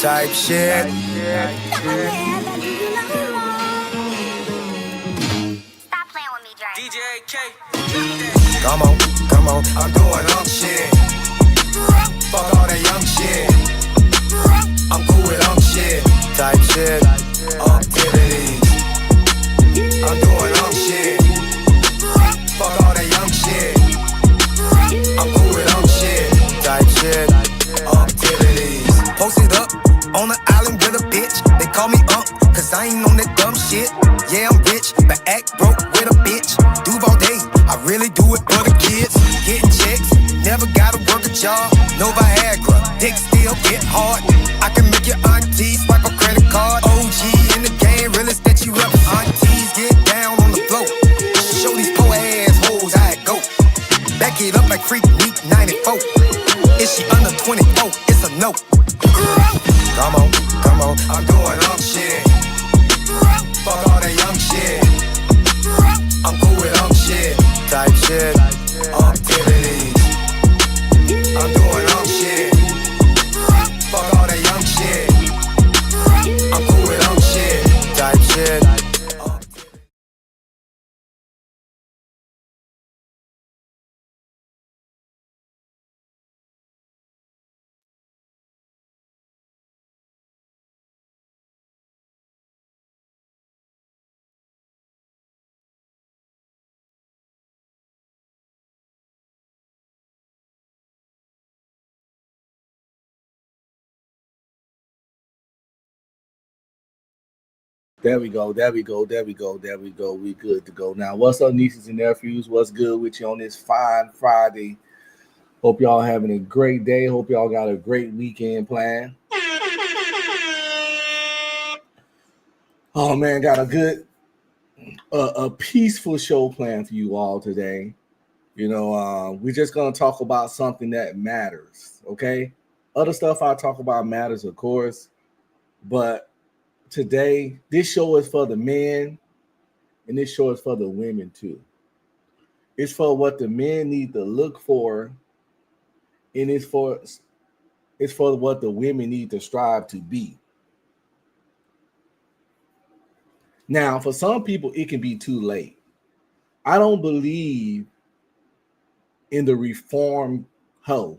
type shit. Stop playing with me, Dre. DJ K. Come on, I'm doing shit. Fuck all that young shit. I'm cool with shit. Type shit. Activities. I'm doing shit. Fuck all that young shit. I'm cool with shit. Type shit. Activities. Posted up on the island with a bitch. They call me cause I ain't on that dumb shit. Yeah, I'm rich, but act broke with a bitch. Duval day, I really do it for the kids. Getting checks, never gotta work a job. No Viagra, dick still get hard. I can make your auntie swipe a credit card. OG in the game, realest that you ever. Aunties get down on the floor. Show these poor ass hoes how it go. Back it up like Freak Week 94. Is she under 24? It's a no. Come on, I'm doing shit. Fuck all that young shit. I'm cool with shit. Type shit. Activities. I'm doing shit. Fuck all that young shit. I'm cool with shit. Type shit. There we go. We good to go. Now, what's up, nieces and nephews? What's good with you on this fine Friday? Hope y'all having a great day. Hope y'all got a great weekend plan. Oh man, got a good, a peaceful show planned for you all today. You know, we're just gonna talk about something that matters. Okay, other stuff I talk about matters, of course, but today, this show is for the men, and this show is for the women too. It's for what the men need to look for, and it's for what the women need to strive to be. Now, for some people, it can be too late. I don't believe in the reform hoe.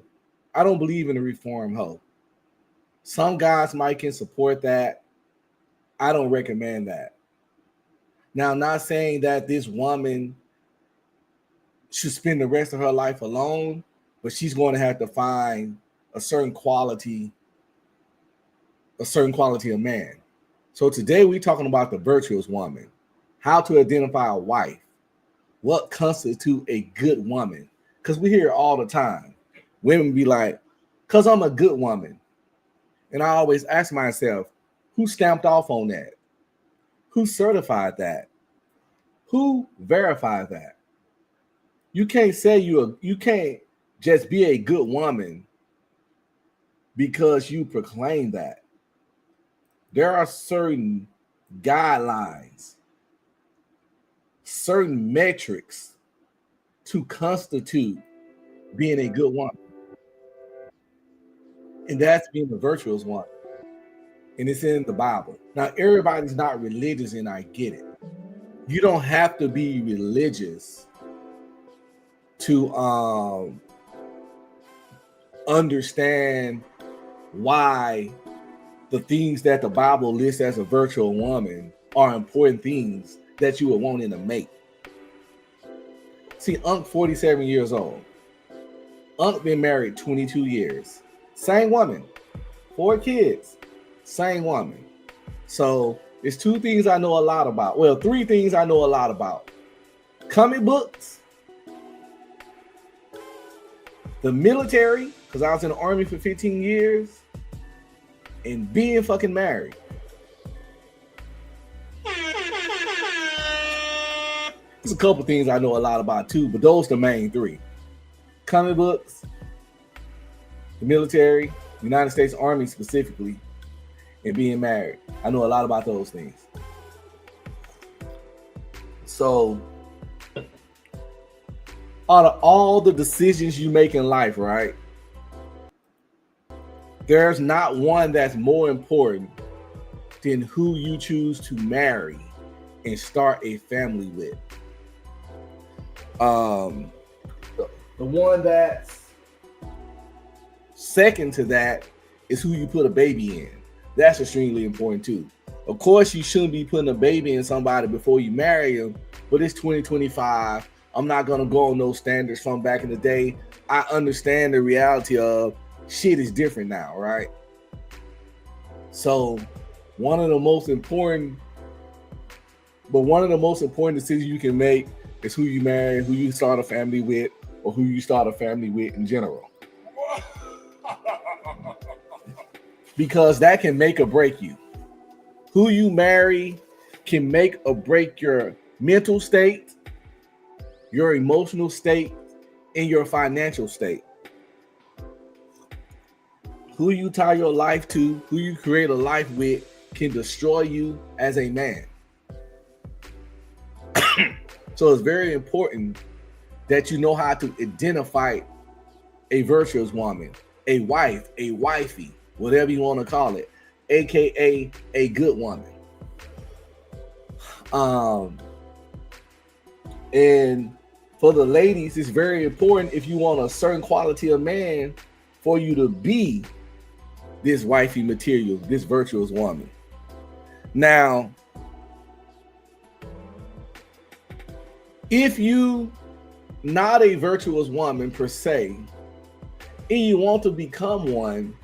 I don't believe in the reform hoe. Some guys might can support that. I don't recommend that. Now, I'm not saying that this woman should spend the rest of her life alone, but she's going to have to find a certain quality of man. So today we're talking about the virtuous woman, how to identify a wife, what constitutes a good woman. Because we hear it all the time. Women be like, because I'm a good woman. And I always ask myself, who stamped off on that? Who certified that? Who verified that? You can't say you can't just be a good woman because you proclaim that. There are certain guidelines, certain metrics to constitute being a good woman. And that's being a virtuous one. And it's in the Bible. Now, everybody's not religious, and I get it. You don't have to be religious to understand why the things that the Bible lists as a virtual woman are important things that you would want in a mate. See, Unc 47 years old. Unc been married 22 years. Same woman, 4 kids, same woman. So it's 2 things I know a lot about. Well, 3 things I know a lot about. Comic books, the military, because I was in the Army for 15 years, and being fucking married. There's a couple things I know a lot about too, but those are the main 3. Comic books, the military, United States Army specifically, and being married. I know a lot about those things. So, out of all the decisions you make in life, right? There's not one that's more important than who you choose to marry and start a family with. The one that's second to that is who you put a baby in. That's extremely important too. Of course, you shouldn't be putting a baby in somebody before you marry them, but it's 2025. I'm not gonna go on those standards from back in the day. I understand the reality of shit is different now, right? So one of the most important decisions you can make is who you marry, who you start a family with, or who you start a family with in general. Because that can make or break you. Who you marry can make or break your mental state, your emotional state, and your financial state. Who you tie your life to, who you create a life with, can destroy you as a man. So it's very important that you know how to identify a virtuous woman, a wife, a wifey, whatever you want to call it, aka a good woman. And for the ladies, it's very important, if you want a certain quality of man, for you to be this wifey material, this virtuous woman. Now, if you not a virtuous woman per se, and you want to become one,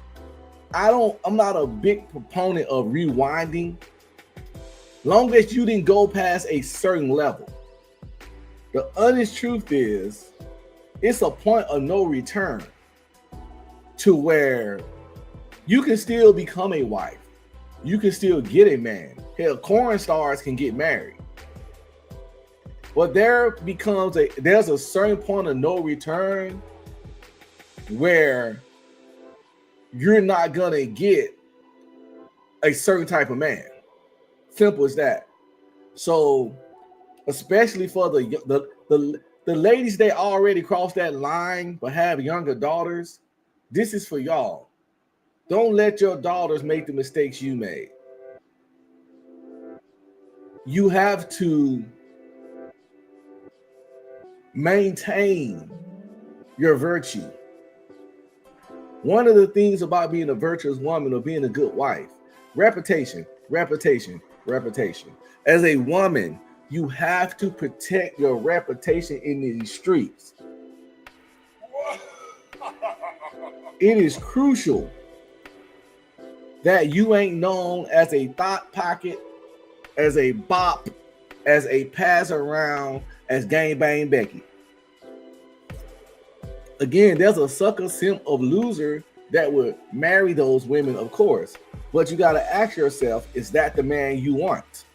I'm not a big proponent of rewinding, long as you didn't go past a certain level. The honest truth is, it's a point of no return to where you can still become a wife. You can still get a man. Hell, corn stars can get married. But there's a certain point of no return where you're not gonna get a certain type of man. Simple as that. So, especially for the ladies that already crossed that line but have younger daughters, this is for y'all. Don't let your daughters make the mistakes you made. You have to maintain your virtue. One of the things about being a virtuous woman or being a good wife, reputation. As a woman, you have to protect your reputation in these streets. It is crucial that you ain't known as a thought pocket, as a bop, as a pass around, as gang bang Becky. Again, there's a sucker simp of loser that would marry those women, of course. But you got to ask yourself, is that the man you want?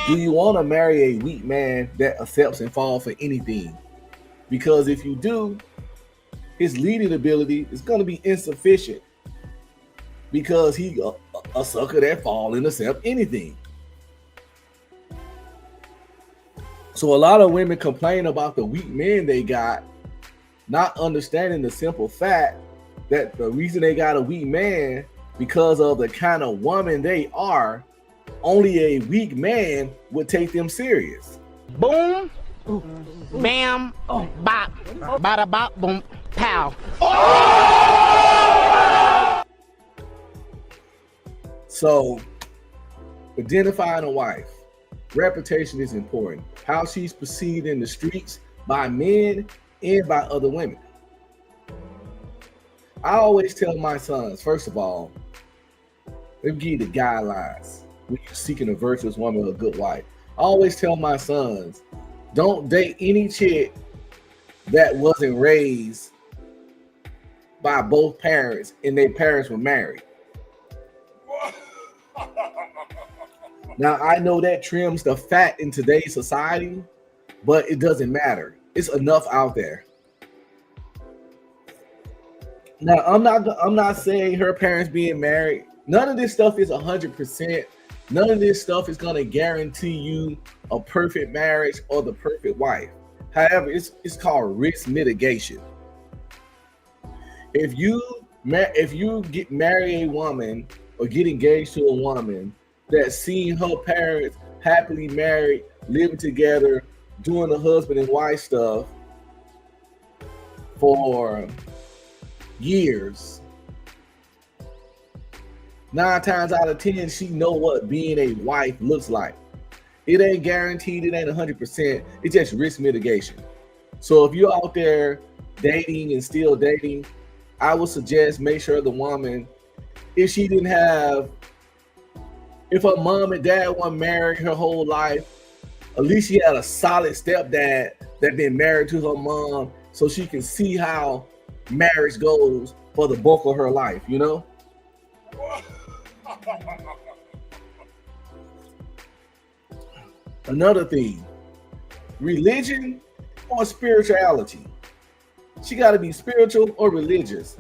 Do you want to marry a weak man that accepts and falls for anything? Because if you do, his leading ability is going to be insufficient because he a sucker that fall and accept anything. So a lot of women complain about the weak men they got, not understanding the simple fact that the reason they got a weak man because of the kind of woman they are. Only a weak man would take them serious. Boom, bam, bop, bada bop, boom, pow. So, identifying a wife, reputation is important. How she's perceived in the streets by men and by other women. I always tell my sons, first of all, let me give you the guidelines when you're seeking a virtuous woman or a good wife. I always tell my sons, don't date any chick that wasn't raised by both parents and their parents were married. Now, I know that trims the fat in today's society, but it doesn't matter. It's enough out there. Now, I'm not saying her parents being married. None of this stuff is 100%. None of this stuff is going to guarantee you a perfect marriage or the perfect wife. However, it's called risk mitigation. If you get marry a woman or get engaged to a woman that's seen her parents happily married, living together, doing the husband and wife stuff for years, 9 times out of 10, she know what being a wife looks like. It ain't guaranteed, it ain't 100%, it's just risk mitigation. So if you're out there dating and still dating, I would suggest make sure the woman, if her mom and dad weren't married her whole life, at least she had a solid stepdad that been married to her mom, so she can see how marriage goes for the bulk of her life, you know? Another thing, religion or spirituality. She got to be spiritual or religious.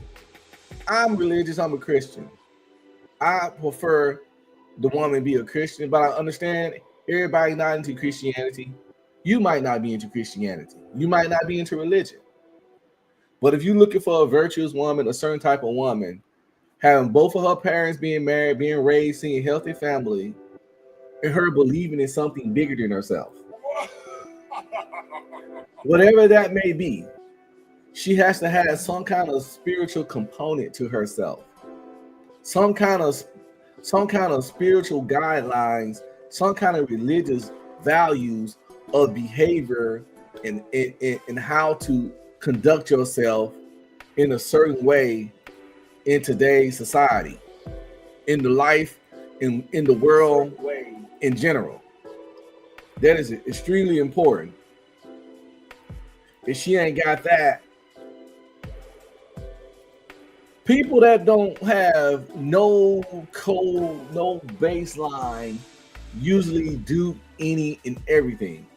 I'm religious, I'm a Christian. I prefer the woman be a Christian, but I understand everybody not into Christianity. You might not be into Christianity. You might not be into religion. But if you're looking for a virtuous woman, a certain type of woman, having both of her parents being married, being raised, seeing a healthy family, and her believing in something bigger than herself, whatever that may be, she has to have some kind of spiritual component to herself, some kind of spiritual guidelines, some kind of religious values of behavior and how to conduct yourself in a certain way in today's society, in the life, in the world in general. That is extremely important. If she ain't got that, people that don't have no code, no baseline, usually do any and everything.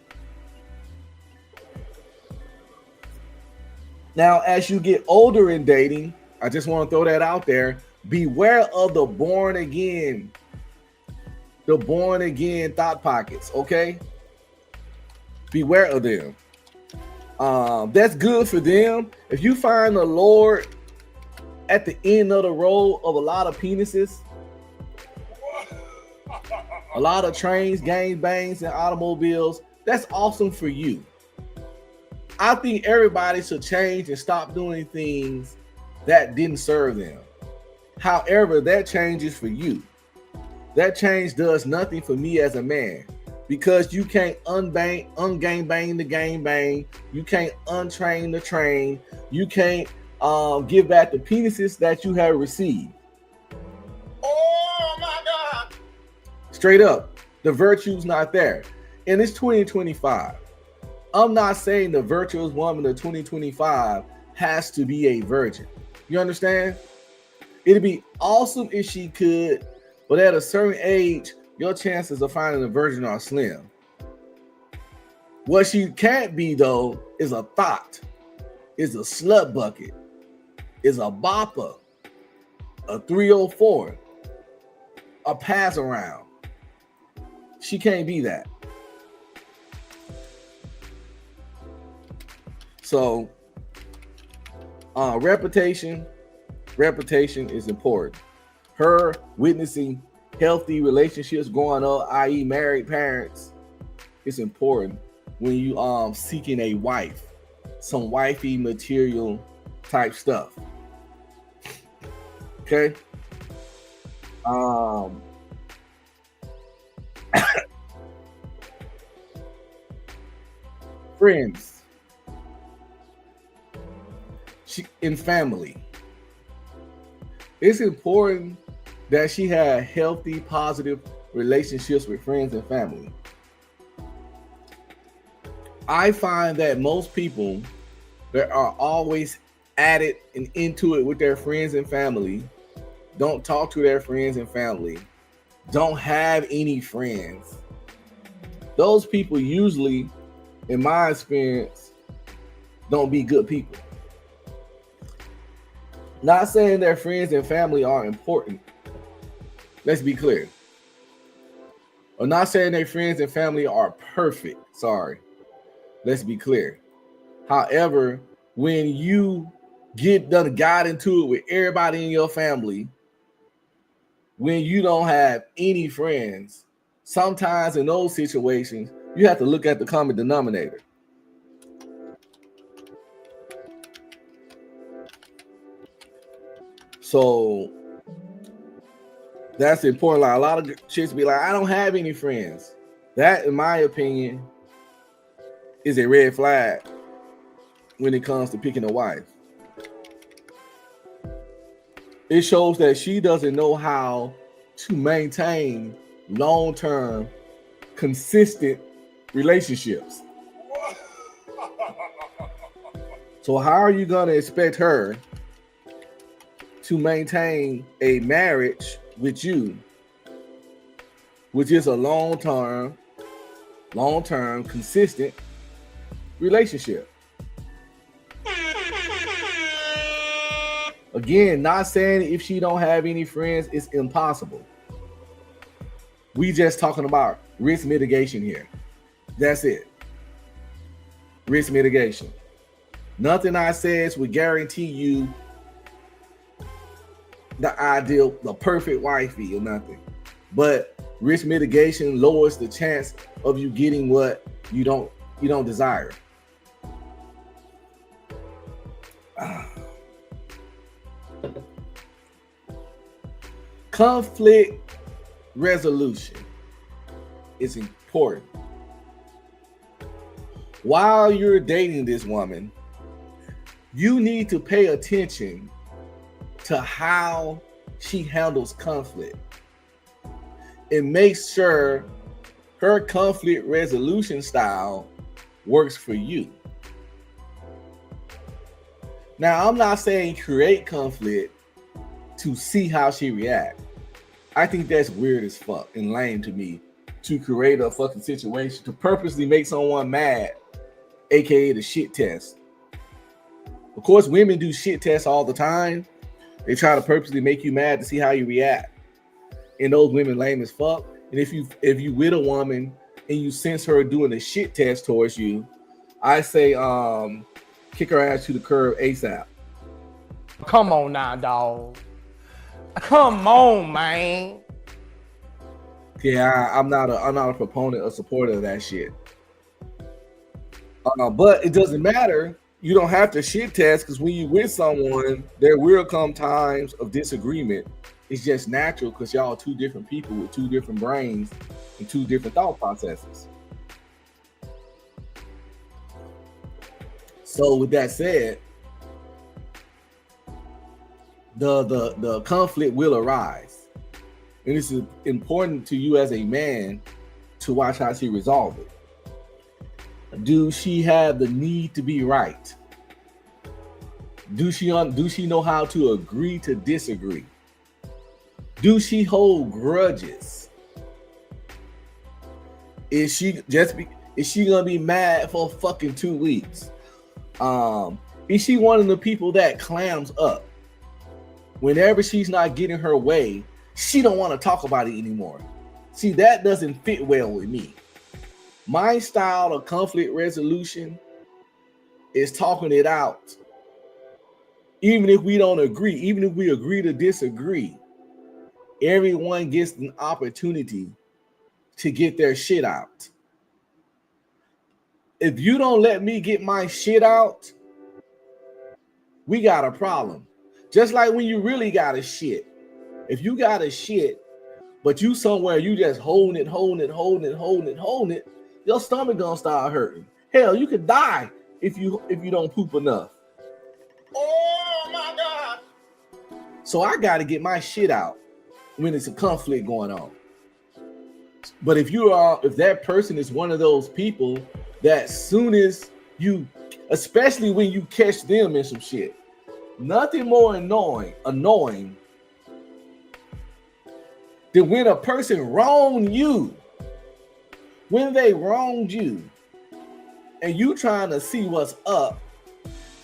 Now, as you get older in dating, I just want to throw that out there. Beware of the born again thought pockets, okay? Beware of them. That's good for them. If you find the Lord at the end of the road of a lot of penises, a lot of trains, gang bangs, and automobiles, that's awesome for you. I think everybody should change and stop doing things that didn't serve them. However, that change is for you. That change does nothing for me as a man, because you can't ungang bang the gang bang. You can't untrain the train. You can't give back the penises that you have received. Oh my God. Straight up, the virtue's not there. And it's 2025. I'm not saying the virtuous woman of 2025 has to be a virgin. You understand? It'd be awesome if she could, but at a certain age, your chances of finding a virgin are slim. What she can't be, though, is a thought, is a slut bucket, is a bopper, a 304, a pass around. She can't be that. So, reputation is important. Her witnessing healthy relationships growing up, i.e. married parents, is important when you seeking a wife, some wifey material type stuff. Okay. Friends. In family, it's important that she had healthy, positive relationships with friends and family. I find that most people that are always at it and into it with their friends and family don't talk to their friends and family, don't have any friends. Those people usually, in my experience, don't be good people. Not saying their friends and family are important. Let's be clear. I'm not saying their friends and family are perfect. Sorry. Let's be clear. However, when you got into it with everybody in your family when you don't have any friends. Sometimes in those situations, you have to look at the common denominator. So that's important. Like a lot of chicks be like, I don't have any friends. That, in my opinion, is a red flag when it comes to picking a wife. It shows that she doesn't know how to maintain long-term, consistent relationships. So how are you going to expect her to maintain a marriage with you, which is a long-term, consistent relationship? Again, not saying if she don't have any friends, it's impossible. We just talking about risk mitigation here. That's it. Risk mitigation. Nothing I says would guarantee you the ideal, the perfect wifey or nothing. But risk mitigation lowers the chance of you getting what you don't desire. Conflict resolution is important. While you're dating this woman, you need to pay attention to how she handles conflict and make sure her conflict resolution style works for you. Now, I'm not saying create conflict to see how she reacts. I think that's weird as fuck and lame to me, to create a fucking situation to purposely make someone mad, aka the shit test. Of course, women do shit tests all the time. They try to purposely make you mad to see how you react. And those women lame as fuck. And if you with a woman and you sense her doing a shit test towards you, I say kick her ass to the curb ASAP. Come on now, dog. Come on, man. Yeah, I'm not a proponent or supporter of that shit. But it doesn't matter. You don't have to shit test, because when you with someone, there will come times of disagreement. It's just natural because y'all are two different people with two different brains and two different thought processes. So with that said, the conflict will arise. And it's important to you as a man to watch how she resolve it. Do she have the need to be right? Do she know how to agree to disagree? Do she hold grudges? Is she gonna be mad for fucking 2 weeks? Is she one of the people that clams up? Whenever she's not getting her way, she don't want to talk about it anymore. See, that doesn't fit well with me. My style of conflict resolution is talking it out. Even if we don't agree, even if we agree to disagree, everyone gets an opportunity to get their shit out. If you don't let me get my shit out, we got a problem. Just like when you really got a shit. If you got a shit, but you somewhere, you just holding it, your stomach gonna start hurting. Hell, you could die if you don't poop enough. Oh my God. So I gotta get my shit out when it's a conflict going on. But if that person is one of those people that soon as you, especially when you catch them in some shit, nothing more annoying than when a person wronged you. When they wronged you and you trying to see what's up,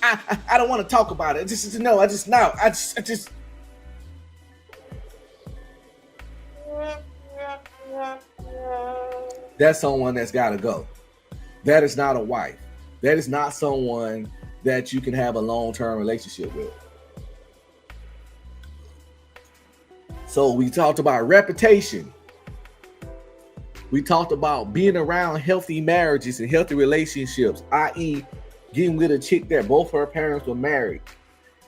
I don't want to talk about it. That's someone that's got to go. That is not a wife. That is not someone that you can have a long-term relationship with. So we talked about reputation. We talked about being around healthy marriages and healthy relationships, i.e. getting with a chick that both her parents were married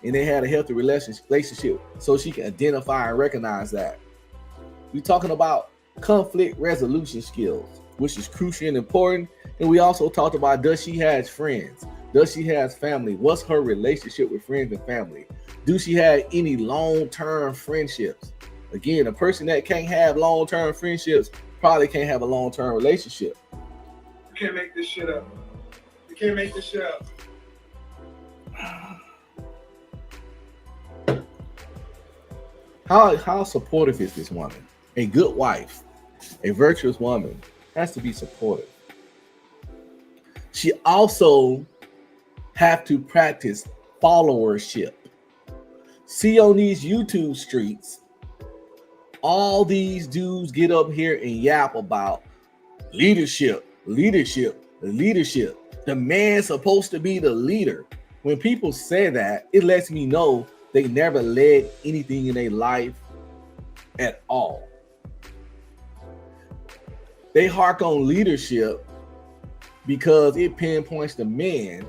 and they had a healthy relationship so she can identify and recognize that. We're talking about conflict resolution skills, which is crucial and important. And we also talked about, does she have friends? Does she have family? What's her relationship with friends and family? Do she have any long-term friendships? Again, a person that can't have long-term friendships probably can't have a long-term relationship. You can't make this shit up. You can't make this shit up. How supportive is this woman? A good wife, a virtuous woman, has to be supportive. She also have to practice followership. See, on these YouTube streets, all these dudes get up here and yap about leadership. The man's supposed to be the leader. When people say that, it lets me know they never led anything in their life at all. They hark on leadership because it pinpoints the man,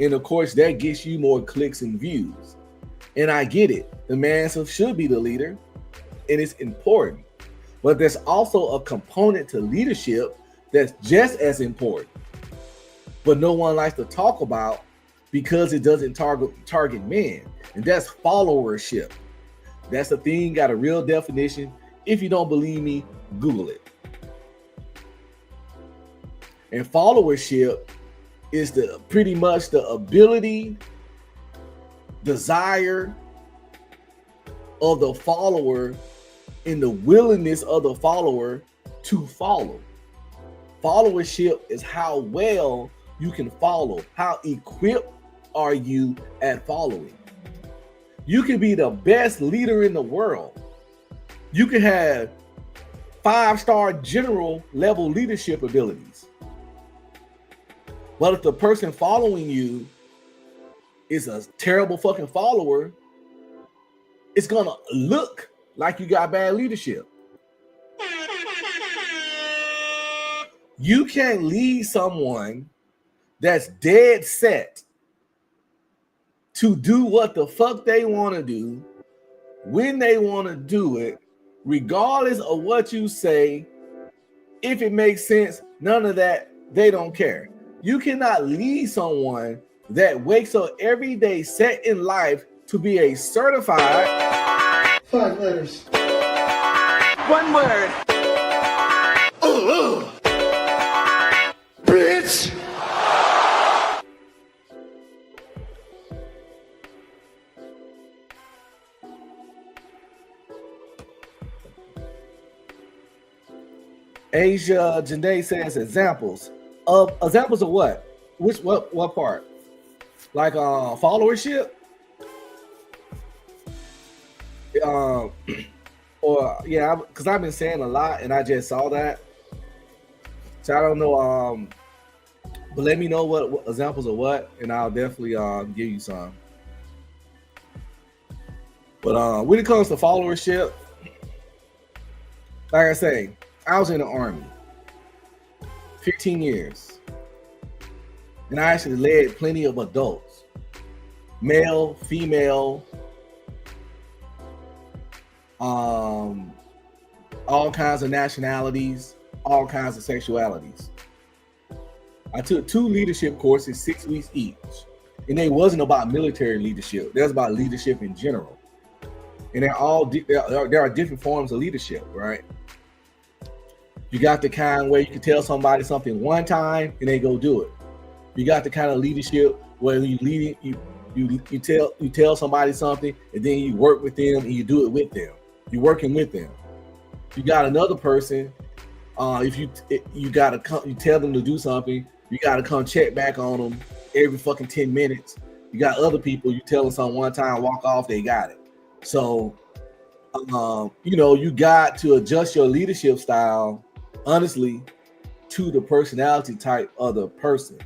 and of course that gets you more clicks and views. And I get it. The man should be the leader, and it's important. But there's also a component to leadership that's just as important, but no one likes to talk about because it doesn't target men, and that's followership. That's a thing, got a real definition. If you don't believe me, Google it. And followership is pretty much the ability, desire of the follower and the willingness of the follower to follow. Followership is how well you can follow. How equipped are you at following? You can be the best leader in the world. You can have 5-star general level leadership abilities. But if the person following you is a terrible fucking follower, it's gonna look like you got bad leadership. You can't lead someone that's dead set to do what the fuck they want to do, when they want to do it, regardless of what you say. If it makes sense, none of that, they don't care. You cannot lead someone that wakes up every day set in life to be a certified 5 letters. 1 word. Bitch! Asia Janae says examples of what? What part? Like followership? Or yeah, because I've been saying a lot and I just saw that. So I don't know. But let me know what examples of what, and I'll definitely give you some. But when it comes to followership, like I say, I was in the Army 15 years. And I actually led plenty of adults, male, female, all kinds of nationalities, all kinds of sexualities. I took 2 leadership courses, 6 weeks each. And they wasn't about military leadership. That was about leadership in general. And there are different forms of leadership, right? You got the kind where you can tell somebody something one time and they go do it. You got the kind of leadership where you lead it, you tell somebody something and then you work with them and you do it with them. You're working with them. You got another person. If you tell them to do something, you gotta come check back on them every fucking 10 minutes. You got other people, you tell them something one time, walk off, they got it. So, you got to adjust your leadership style, honestly, to the personality type of the person.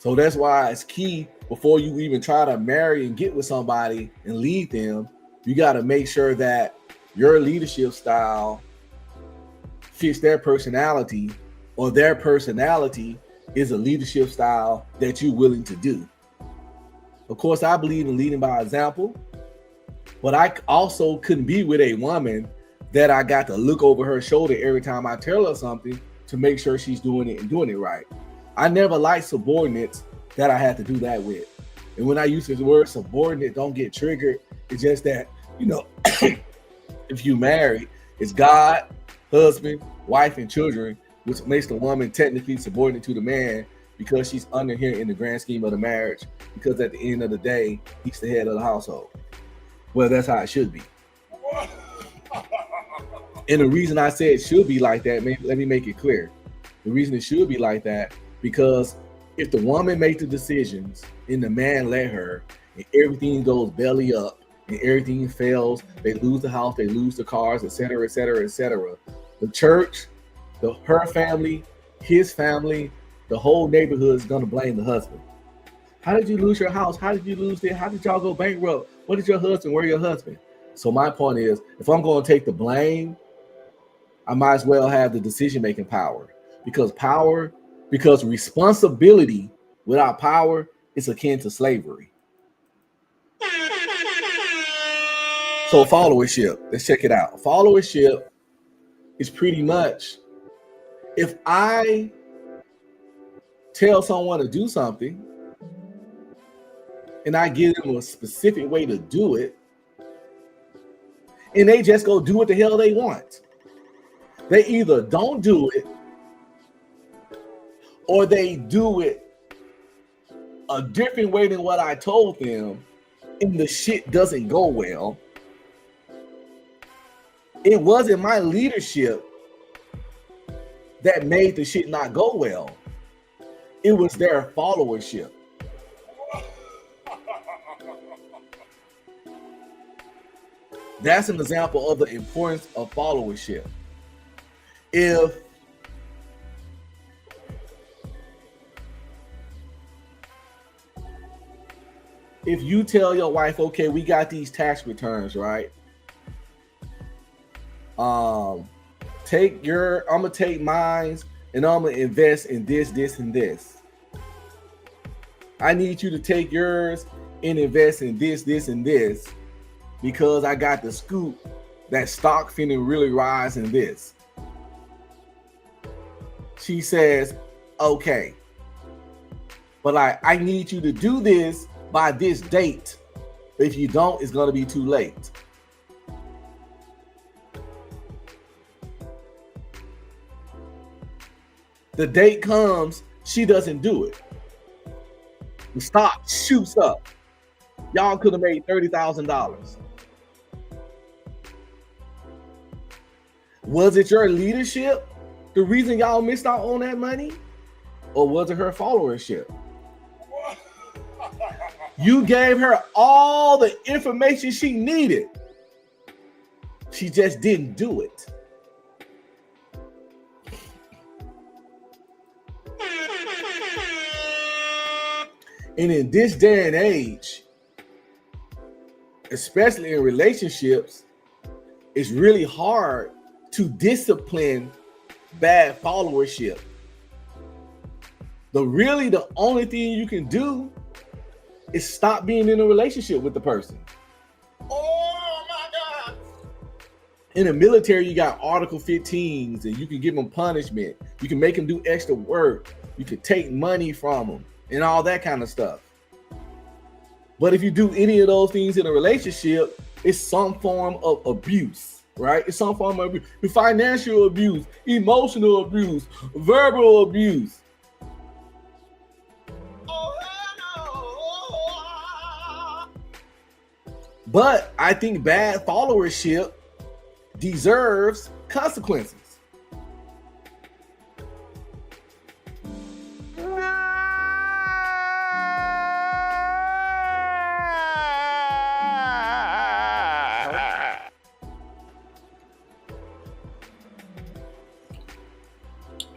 So that's why it's key before you even try to marry and get with somebody and lead them, you got to make sure that your leadership style fits their personality, or their personality is a leadership style that you're willing to do. Of course, I believe in leading by example, but I also couldn't be with a woman that I got to look over her shoulder every time I tell her something to make sure she's doing it and doing it right. I never liked subordinates that I had to do that with. And when I use the word subordinate, don't get triggered. It's just that, you know, if you marry, it's God, husband, wife, and children, which makes the woman technically subordinate to the man because she's under him in the grand scheme of the marriage, because at the end of the day, he's the head of the household. Well, that's how it should be. And the reason I say it should be like that, let me make it clear. The reason it should be like that, because if the woman makes the decisions and the man let her, and everything goes belly up and everything fails, they lose the house, they lose the cars, etc., etc., etc., the church, her family, his family, the whole neighborhood is going to blame the husband. How did you lose your house? How did you lose it? How did y'all go bankrupt? What did your husband? Where your husband? So my point is, if I'm going to take the blame, I might as well have the decision-making power, because responsibility without power is akin to slavery. So followership, let's check it out. Followership is pretty much, if I tell someone to do something and I give them a specific way to do it, and they just go do what the hell they want. They either don't do it or they do it a different way than what I told them, and the shit doesn't go well. It wasn't my leadership that made the shit not go well. It was their followership. That's an example of the importance of followership. If you tell your wife, okay, we got these tax returns, right? I'm gonna take mine and I'm gonna invest in this, this, and this. I need you to take yours and invest in this, this, and this, because I got the scoop that stock finna really rise in this. She says, okay, but I need you to do this by this date. If you don't, it's gonna be too late. The date comes, she doesn't do it. The stock shoots up. Y'all could have made $30,000. Was it your leadership the reason y'all missed out on that money? Or was it her followership? You gave her all the information she needed. She just didn't do it. And in this day and age, especially in relationships, it's really hard to discipline bad followership. The only thing you can do is stop being in a relationship with the person. Oh my God. In the military, you got Article 15s, and you can give them punishment. You can make them do extra work. You can take money from them and all that kind of stuff. But if you do any of those things in a relationship, it's some form of abuse, right? It's some form of abuse. Financial abuse, emotional abuse, verbal abuse. But I think bad followership deserves consequences.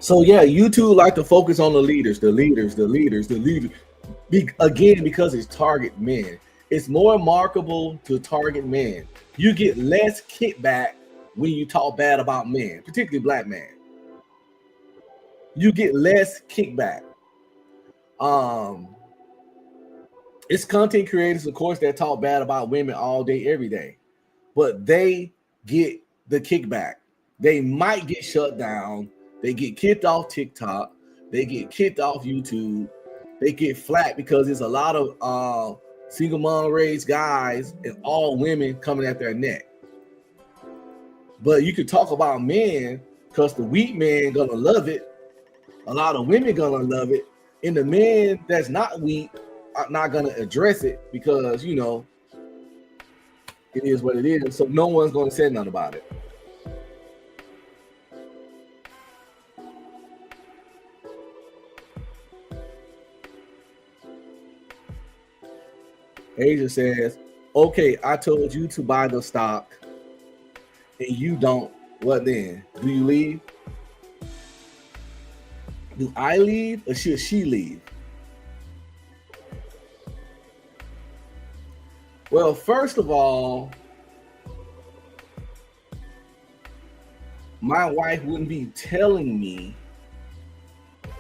So yeah, YouTube like to focus on the leaders, the leaders, the leaders, the leaders. Again, because it's target men. It's more marketable to target men. You get less kickback when you talk bad about men, particularly black men. You get less kickback. It's content creators, of course, that talk bad about women all day, every day, but they get the kickback. They might get shut down. They get kicked off TikTok. They get kicked off YouTube. They get flat because there's a lot of single mom raised guys and all women coming at their neck. But you could talk about men because the weak man gonna love it. A lot of women gonna love it, and the men that's not weak are not gonna address it because you know it is what it is. So no one's gonna say nothing about it. Asia says, okay, I told you to buy the stock and you don't. What then? Do you leave? Do I leave or should she leave? Well, first of all, my wife wouldn't be telling me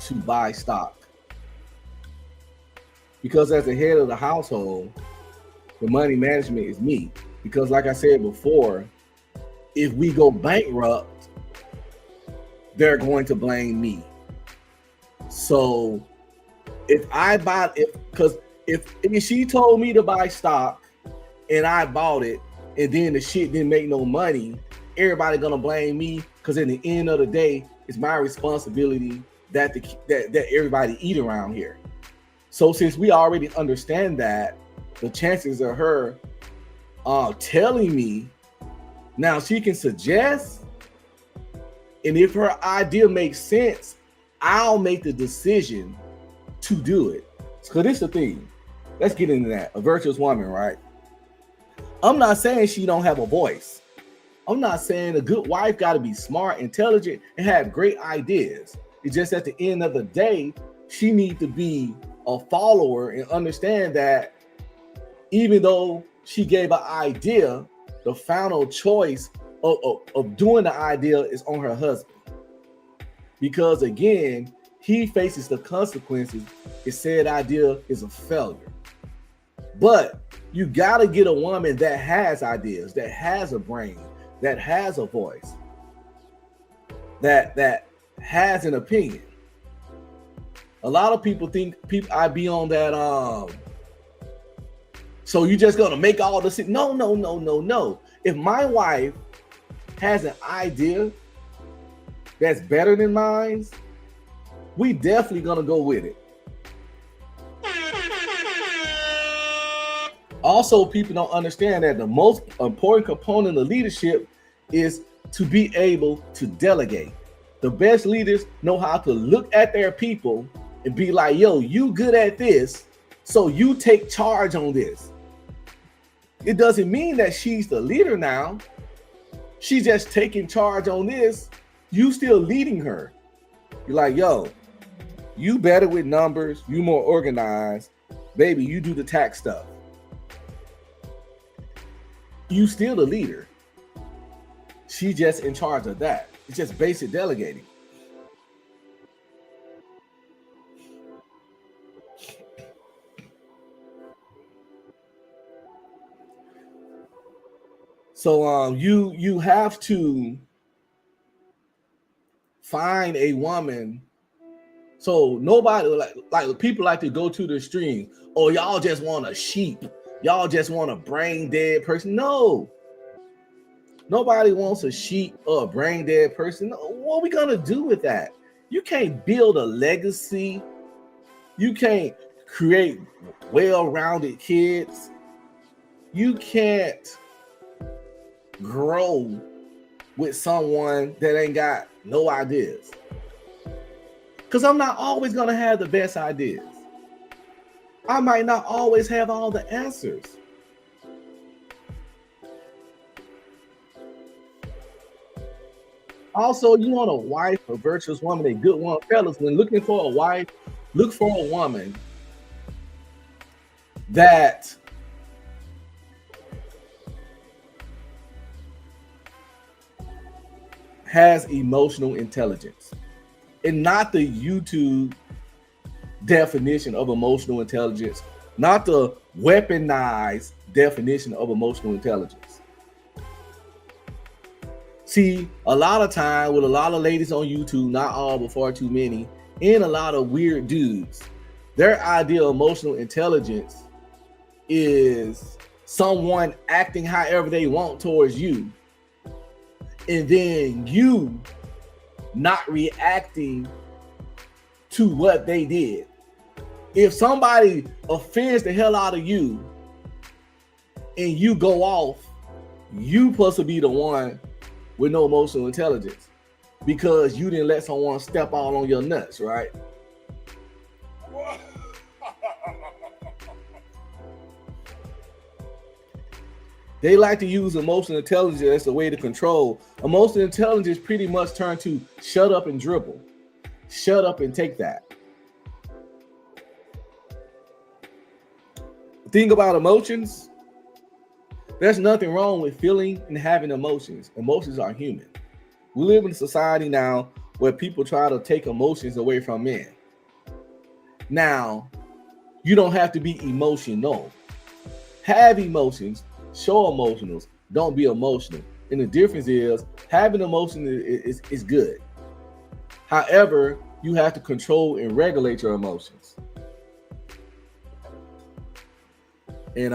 to buy stock. Because as the head of the household, the money management is me. Because like I said before, if we go bankrupt, they're going to blame me. So if she told me to buy stock and I bought it and then the shit didn't make no money, everybody gonna blame me because at the end of the day, it's my responsibility that everybody eat around here. So since we already understand that, the chances of her telling me, now she can suggest, and if her idea makes sense, I'll make the decision to do it. So this is the thing. Let's get into that. A virtuous woman, right? I'm not saying she don't have a voice. I'm not saying a good wife got to be smart, intelligent, and have great ideas. It's just at the end of the day, she needs to be a follower and understand that even though she gave an idea, the final choice of doing the idea is on her husband. Because again, he faces the consequences if said idea is a failure. But you got to get a woman that has ideas, that has a brain, that has a voice, that has an opinion. A lot of people think I be on that so you just gonna make all this. No. If my wife has an idea that's better than mine, we definitely gonna go with it. Also, people don't understand that the most important component of leadership is to be able to delegate. The best leaders know how to look at their people and be like, yo, you good at this, so you take charge on this. It doesn't mean that she's the leader now. She's just taking charge on this. You still leading her. You're like, yo, you better with numbers. You more organized. Baby, you do the tax stuff. You still the leader. She's just in charge of that. It's just basic delegating. So you have to find a woman. So nobody like people like to go to the stream. Oh, y'all just want a sheep. Y'all just want a brain dead person. No. Nobody wants a sheep or a brain dead person. What are we gonna do with that? You can't build a legacy. You can't create well-rounded kids. You can't grow with someone that ain't got no ideas. Because I'm not always going to have the best ideas. I might not always have all the answers. Also, you want a wife, a virtuous woman, a good one. Fellas, when looking for a wife, look for a woman that has emotional intelligence, and not the YouTube definition of emotional intelligence, not the weaponized definition of emotional intelligence. See, a lot of time with a lot of ladies on YouTube, not all, but far too many, and a lot of weird dudes, their idea of emotional intelligence is someone acting however they want towards you, and then you not reacting to what they did. If somebody offends the hell out of you and you go off, you supposed to be the one with no emotional intelligence because you didn't let someone step all on your nuts, right? They like to use emotional intelligence as a way to control. Emotional intelligence pretty much turned to shut up and dribble. Shut up and take that. The thing about emotions, there's nothing wrong with feeling and having emotions. Emotions are human. We live in a society now where people try to take emotions away from men. Now, you don't have to be emotional. Have emotions, show emotionals, don't be emotional. And the difference is having emotion is good. However, you have to control and regulate your emotions. And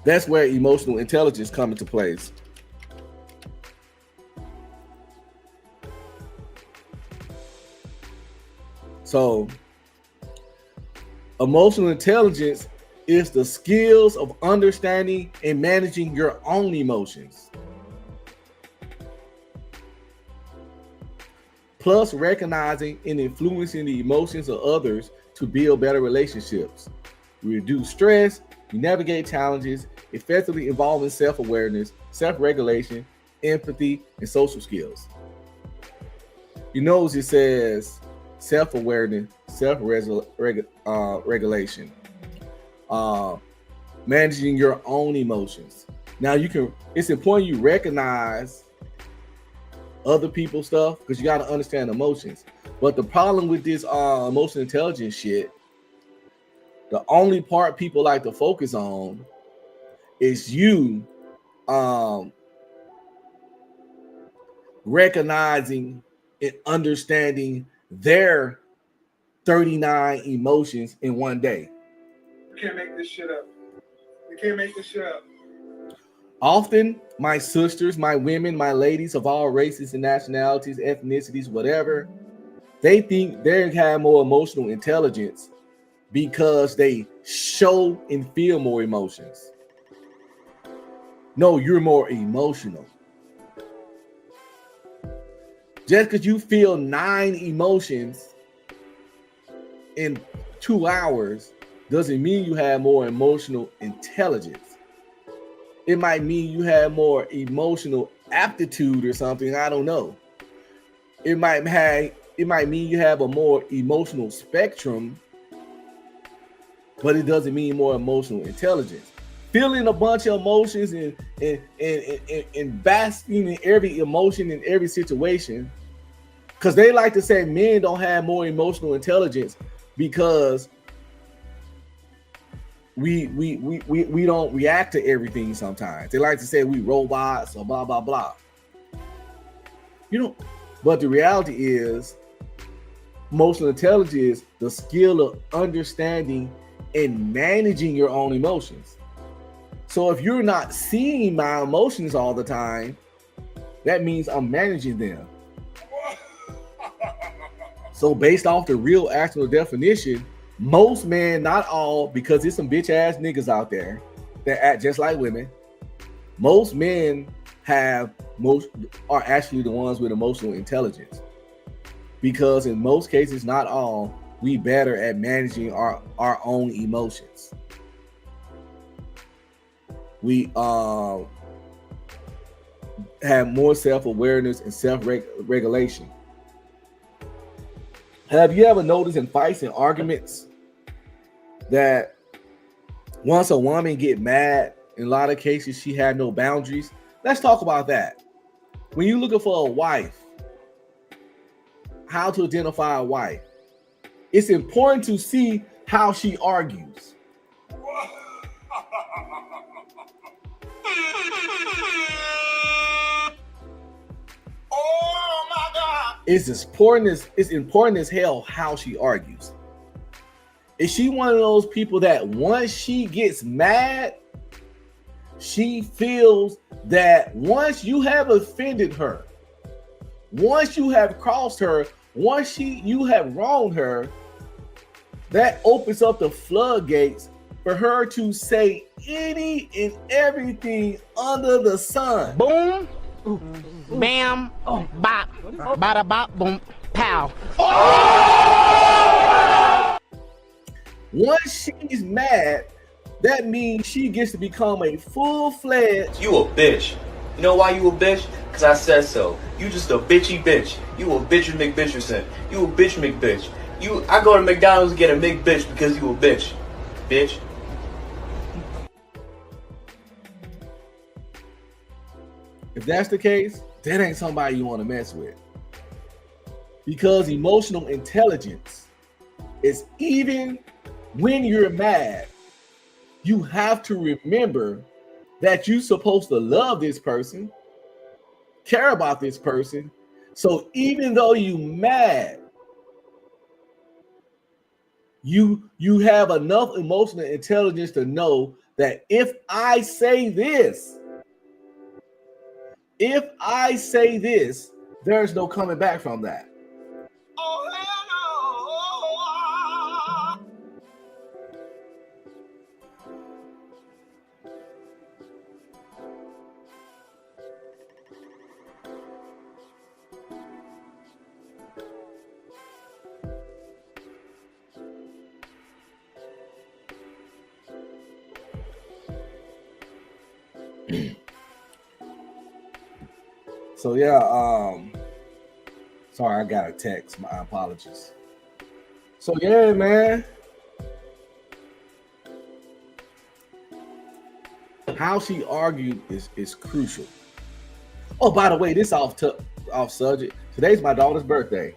that's where emotional intelligence comes into place. So, emotional intelligence is the skills of understanding and managing your own emotions, plus recognizing and influencing the emotions of others to build better relationships. We reduce stress, we navigate challenges, effectively involving self-awareness, self-regulation, empathy, and social skills. You notice it says self-awareness, self-regulation, managing your own emotions. Now it's important you recognize other people's stuff because you got to understand emotions. But the problem with this emotional intelligence shit, the only part people like to focus on is you recognizing and understanding their 39 emotions in one day. You can't make this shit up. You can't make this shit up. Often, my sisters, my women, my ladies of all races and nationalities, ethnicities, whatever, they think they have more emotional intelligence because they show and feel more emotions. No, you're more emotional. Just because you feel 9 emotions in 2 hours doesn't mean you have more emotional intelligence. It might mean you have more emotional aptitude or something. I don't know. It might mean you have a more emotional spectrum, but it doesn't mean more emotional intelligence. Feeling a bunch of emotions and basking in every emotion in every situation, because they like to say men don't have more emotional intelligence because we don't react to everything sometimes. They like to say we robots or blah blah blah. You know, but the reality is emotional intelligence is the skill of understanding and managing your own emotions. So if you're not seeing my emotions all the time, that means I'm managing them. So based off the real actual definition, most men, not all, because there's some bitch ass niggas out there that act just like women. Most men are actually the ones with emotional intelligence, because in most cases, not all, we better at managing our own emotions. have more self-awareness and self-regulation. Have you ever noticed in fights and arguments that once a woman get mad, in a lot of cases, she had no boundaries? Let's talk about that. When you're looking for a wife, how to identify a wife, it's important to see how she argues. Oh my God! It's important as hell how she argues. Is she one of those people that once she gets mad, she feels that once you have offended her, once you have crossed her, once you have wronged her, that opens up the floodgates for her to say any and everything under the sun? Boom, bam, bop, bada bop, boom, pow. Once she's mad, that means she gets to become a full-fledged. You a bitch. You know why you a bitch? Cause I said so. You just a bitchy bitch. You a bitch McBitcherson. You a bitch McBitch. I go to McDonald's and get a McBitch because you a bitch. Bitch. If that's the case, that ain't somebody you want to mess with. Because emotional intelligence is, even when you're mad, you have to remember that you're supposed to love this person, care about this person. So even though you mad, you have enough emotional intelligence to know that if I say this, there's no coming back from that. Oh hell no! So yeah, sorry, I got a text. My apologies. So yeah, man, how she argued is crucial. Oh, by the way, this off subject. Today's my daughter's birthday.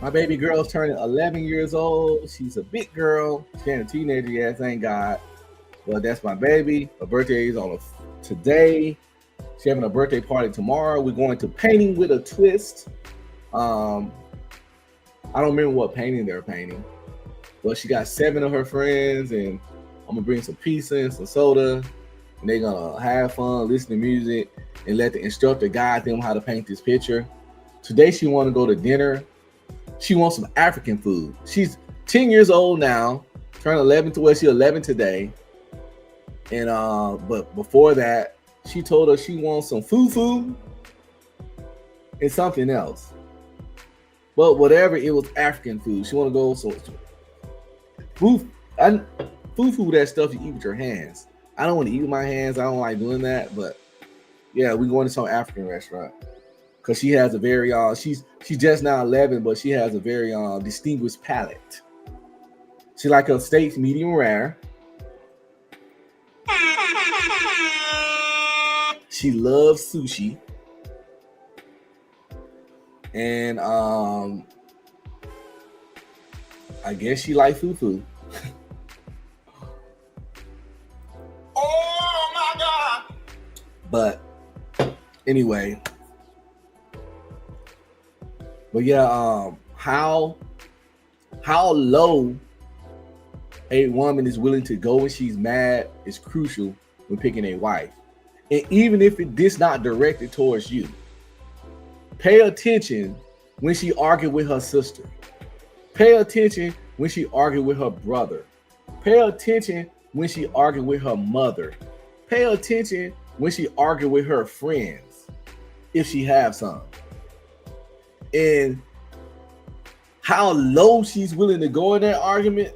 My baby girl's turning 11 years old. She's a big girl. She ain't a teenager yet, thank God. But that's my baby. Her birthday is on today. She's having a birthday party tomorrow. We're going to Painting with a Twist. I don't remember what painting they're painting, but she got 7 of her friends, and I'm gonna bring some pizza and some soda, and they're gonna have fun, listen to music, and let the instructor guide them how to paint this picture. Today she want to go to dinner. She wants some African food. She's 10 years old now, turned 11 to where she's 11 today. And but before that, she told us she wants some fufu and something else. But whatever, it was African food. She want to go fufu, that stuff you eat with your hands. I don't want to eat with my hands. I don't like doing that. But yeah, we going to some African restaurant. Because she has a very she's just now 11, but she has a very distinguished palate. She like her steaks medium rare. She loves sushi. And I guess she like fufu. Oh my God! But anyway. But yeah, how low a woman is willing to go when she's mad is crucial when picking a wife. And even if this not directed towards you, pay attention when she argued with her sister. Pay attention when she argued with her brother. Pay attention when she argued with her mother. Pay attention when she argued with her friends, if she has some. And how low she's willing to go in that argument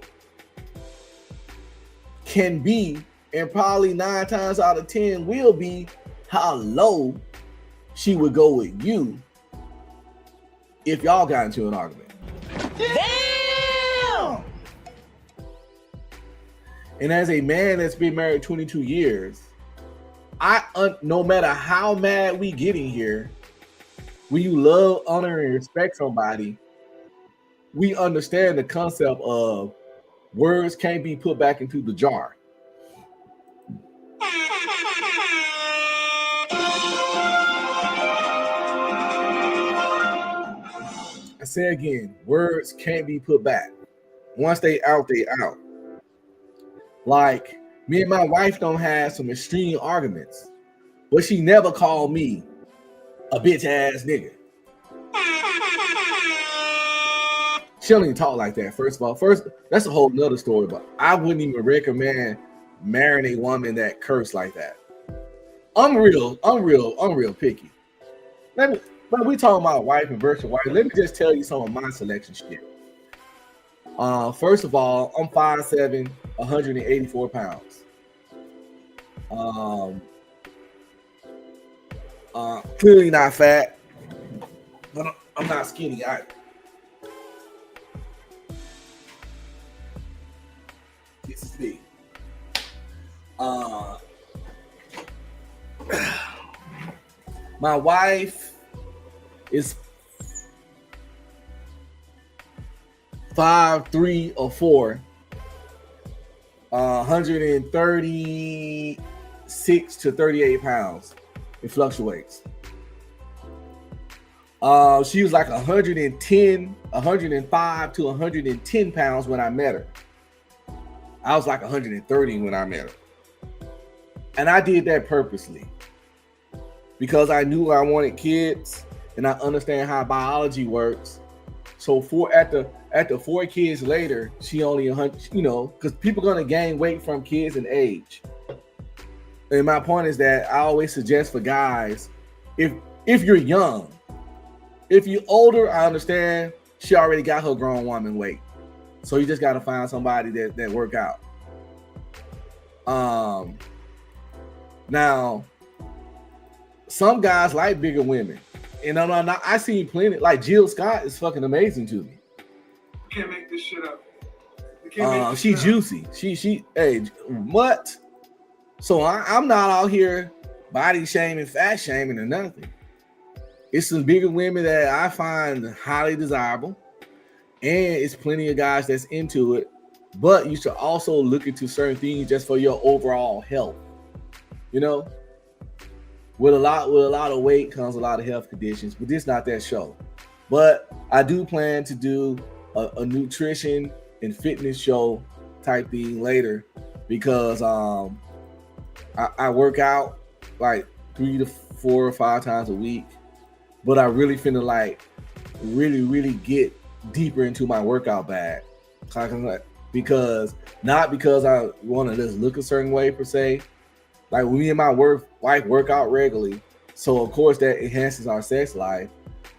can be, and probably 9 times out of 10 will be, how low she would go with you if y'all got into an argument. Damn! And as a man that's been married 22 years, no matter how mad we get in here, when you love, honor, and respect somebody, we understand the concept of words can't be put back into the jar. I say again, words can't be put back. Once they out, they out. Like, me and my wife don't have some extreme arguments, but she never called me a bitch ass nigga. She don't even talk like that. First of all, that's a whole nother story, but I wouldn't even recommend marrying a woman that curse like that. I'm real picky. But we talking about wife and virtual wife. Let me just tell you some of my selection shit. First of all, I'm 5'7", 184 pounds. Clearly not fat, but I'm not skinny either. This is me. My wife is 5'3" or 4, 136 to 38 pounds. It fluctuates. She was like 110, 105 to 110 pounds when I met her. I was like 130 when I met her. And I did that purposely because I knew I wanted kids and I understand how biology works. So after 4 kids later, she only 100, because people are going to gain weight from kids and age. And my point is that I always suggest for guys, if you're young, if you're older, I understand she already got her grown woman weight. So you just got to find somebody that work out. Now, some guys like bigger women. And I seen plenty, like Jill Scott is fucking amazing to me. You can't make this shit up. You can't make this She's shit up. juicy. She hey, what? So I'm not out here body shaming, fat shaming, or nothing. It's some bigger women that I find highly desirable, and it's plenty of guys that's into it. But you should also look into certain things just for your overall health. With a lot of weight comes a lot of health conditions, but this is not that show. But I do plan to do a nutrition and fitness show type thing later because I work out like 3 to 4 or 5 times a week, but I really finna like really get deeper into my workout bag. Because not because I want to just look a certain way per se. Like me and my wife work out regularly, so of course that enhances our sex life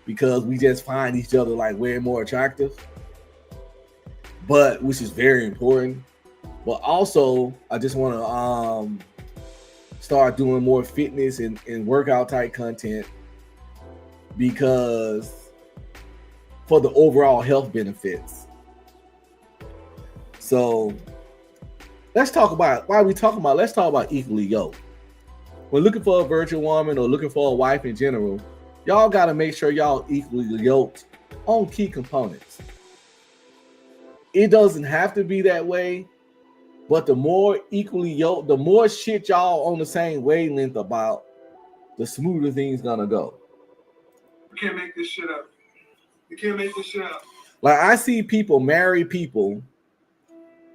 because we just find each other like way more attractive. But which is very important. But also, I just want to start doing more fitness and workout type content because for the overall health benefits. So let's talk about equally yoked. When looking for a virtual woman or looking for a wife in general, y'all got to make sure y'all equally yoked on key components. It doesn't have to be that way, but the more equally yoked, the more shit y'all on the same wavelength about, the smoother things gonna go. You can't make this shit up. You can't make this shit up. Like I see people marry people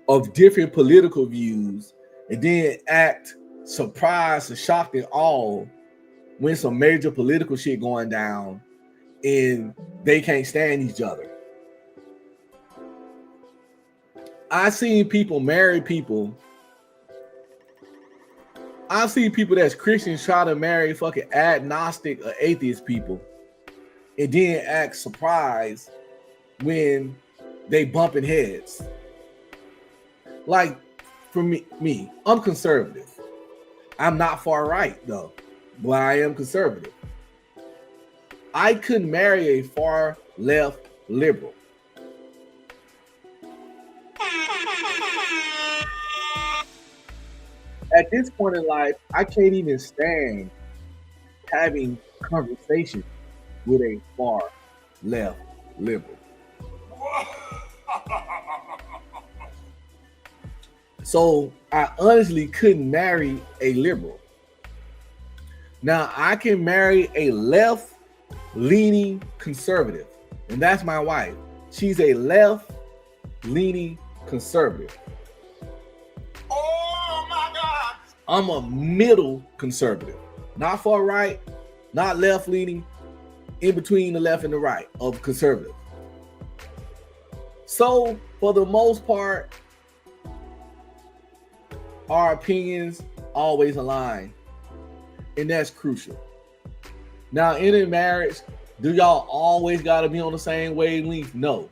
of different political views and then act surprised and shocked and awe when some major political shit going down and they can't stand each other. I've seen people marry people. I've seen people that's Christians try to marry fucking agnostic or atheist people and then act surprised when they bumping heads. Like for me, I'm conservative. I'm not far right though, but I am conservative. I couldn't marry a far left liberal. At this point in life, I can't even stand having conversation with a far left liberal. So I honestly couldn't marry a liberal. Now I can marry a left-leaning conservative, and that's my wife. She's a left-leaning conservative. Oh my God! I'm a middle conservative, not far right, not left-leaning, in between the left and the right of conservative. So for the most part, our opinions always align, and that's crucial. Now, in a marriage, do y'all always got to be on the same wavelength? No.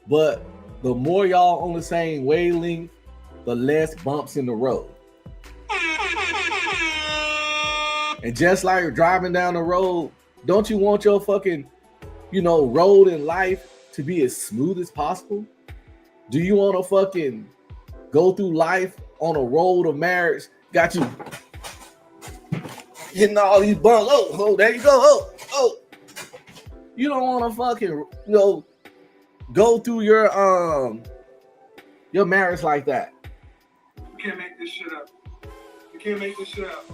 But the more y'all on the same wavelength, the less bumps in the road. And just like driving down the road, don't you want your fucking, road in life to be as smooth as possible? Do you want to fucking go through life on a road of marriage? Got you hitting all these bumps. Oh, there you go. Oh. You don't want to fucking, go through your marriage like that. You can't make this shit up. You can't make this shit up.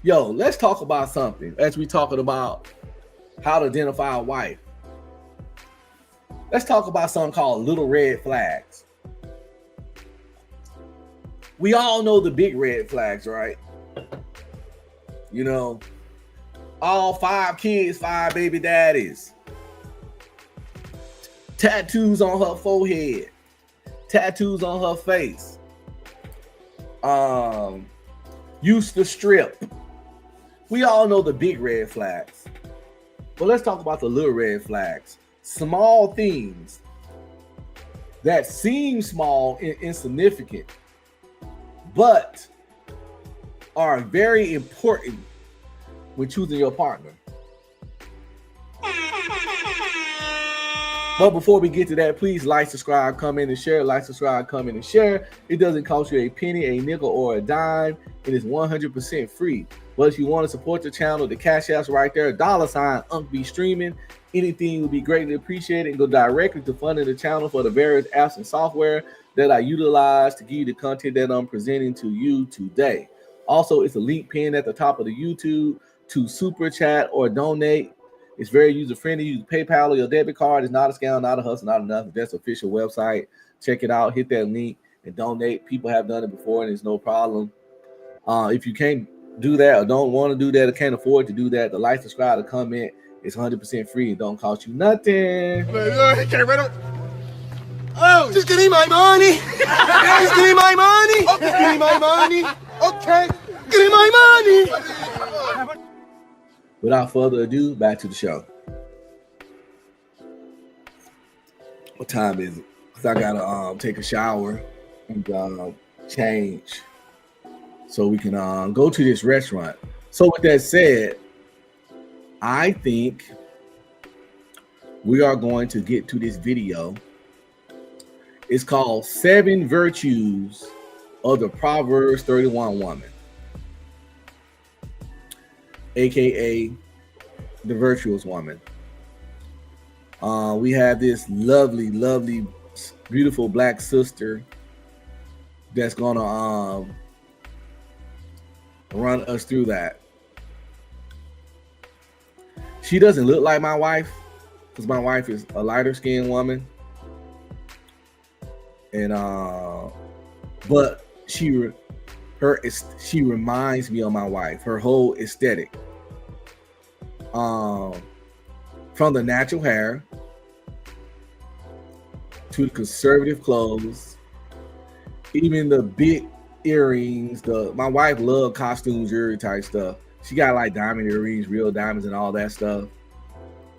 Yo, let's talk about something as we talking about how to identify a wife. Let's talk about something called little red flags. We all know the big red flags, right? All 5 kids, 5 baby daddies. Tattoos on her forehead. Tattoos on her face. Used to strip. We all know the big red flags. But let's talk about the little red flags. Small things that seem small and insignificant, but are very important when choosing your partner. But before we get to that, please like, subscribe, comment, and share. Like, subscribe, comment, and share. It doesn't cost you a penny, a nickel, or a dime. It is 100% free. But if you want to support the channel, the cash app's right there. $UncB streaming. Anything would be greatly appreciated and go directly to funding the channel for the various apps and software that I utilize to give you the content that I'm presenting to you today. Also, it's a link pinned at the top of the YouTube to super chat or donate. It's very user-friendly. Use PayPal or your debit card. It's not a scam, not a hustle, not enough. That's the official website. Check it out. Hit that link and donate. People have done it before, and it's no problem. If you can't do that or don't want to do that or can't afford to do that, the like, subscribe, the comment is 100% free. It don't cost you nothing. Oh, just give me my money. Just give me my money. Okay. Give me my money. Okay. Give me my money. Without further ado, back to the show. What time is it? Because I gotta take a shower and change so we can go to this restaurant. So with that said, I think we are going to get to this video. It's called 7 Virtues of the Proverbs 31 Woman, aka the Virtuous Woman. We have this lovely, beautiful black sister that's gonna run us through that. She doesn't look like my wife because my wife is a lighter skinned woman, and but she reminds me of my wife. Her whole aesthetic, from the natural hair to the conservative clothes, even the big earrings. My wife loved costume jewelry type stuff. She got like diamond earrings, real diamonds, and all that stuff.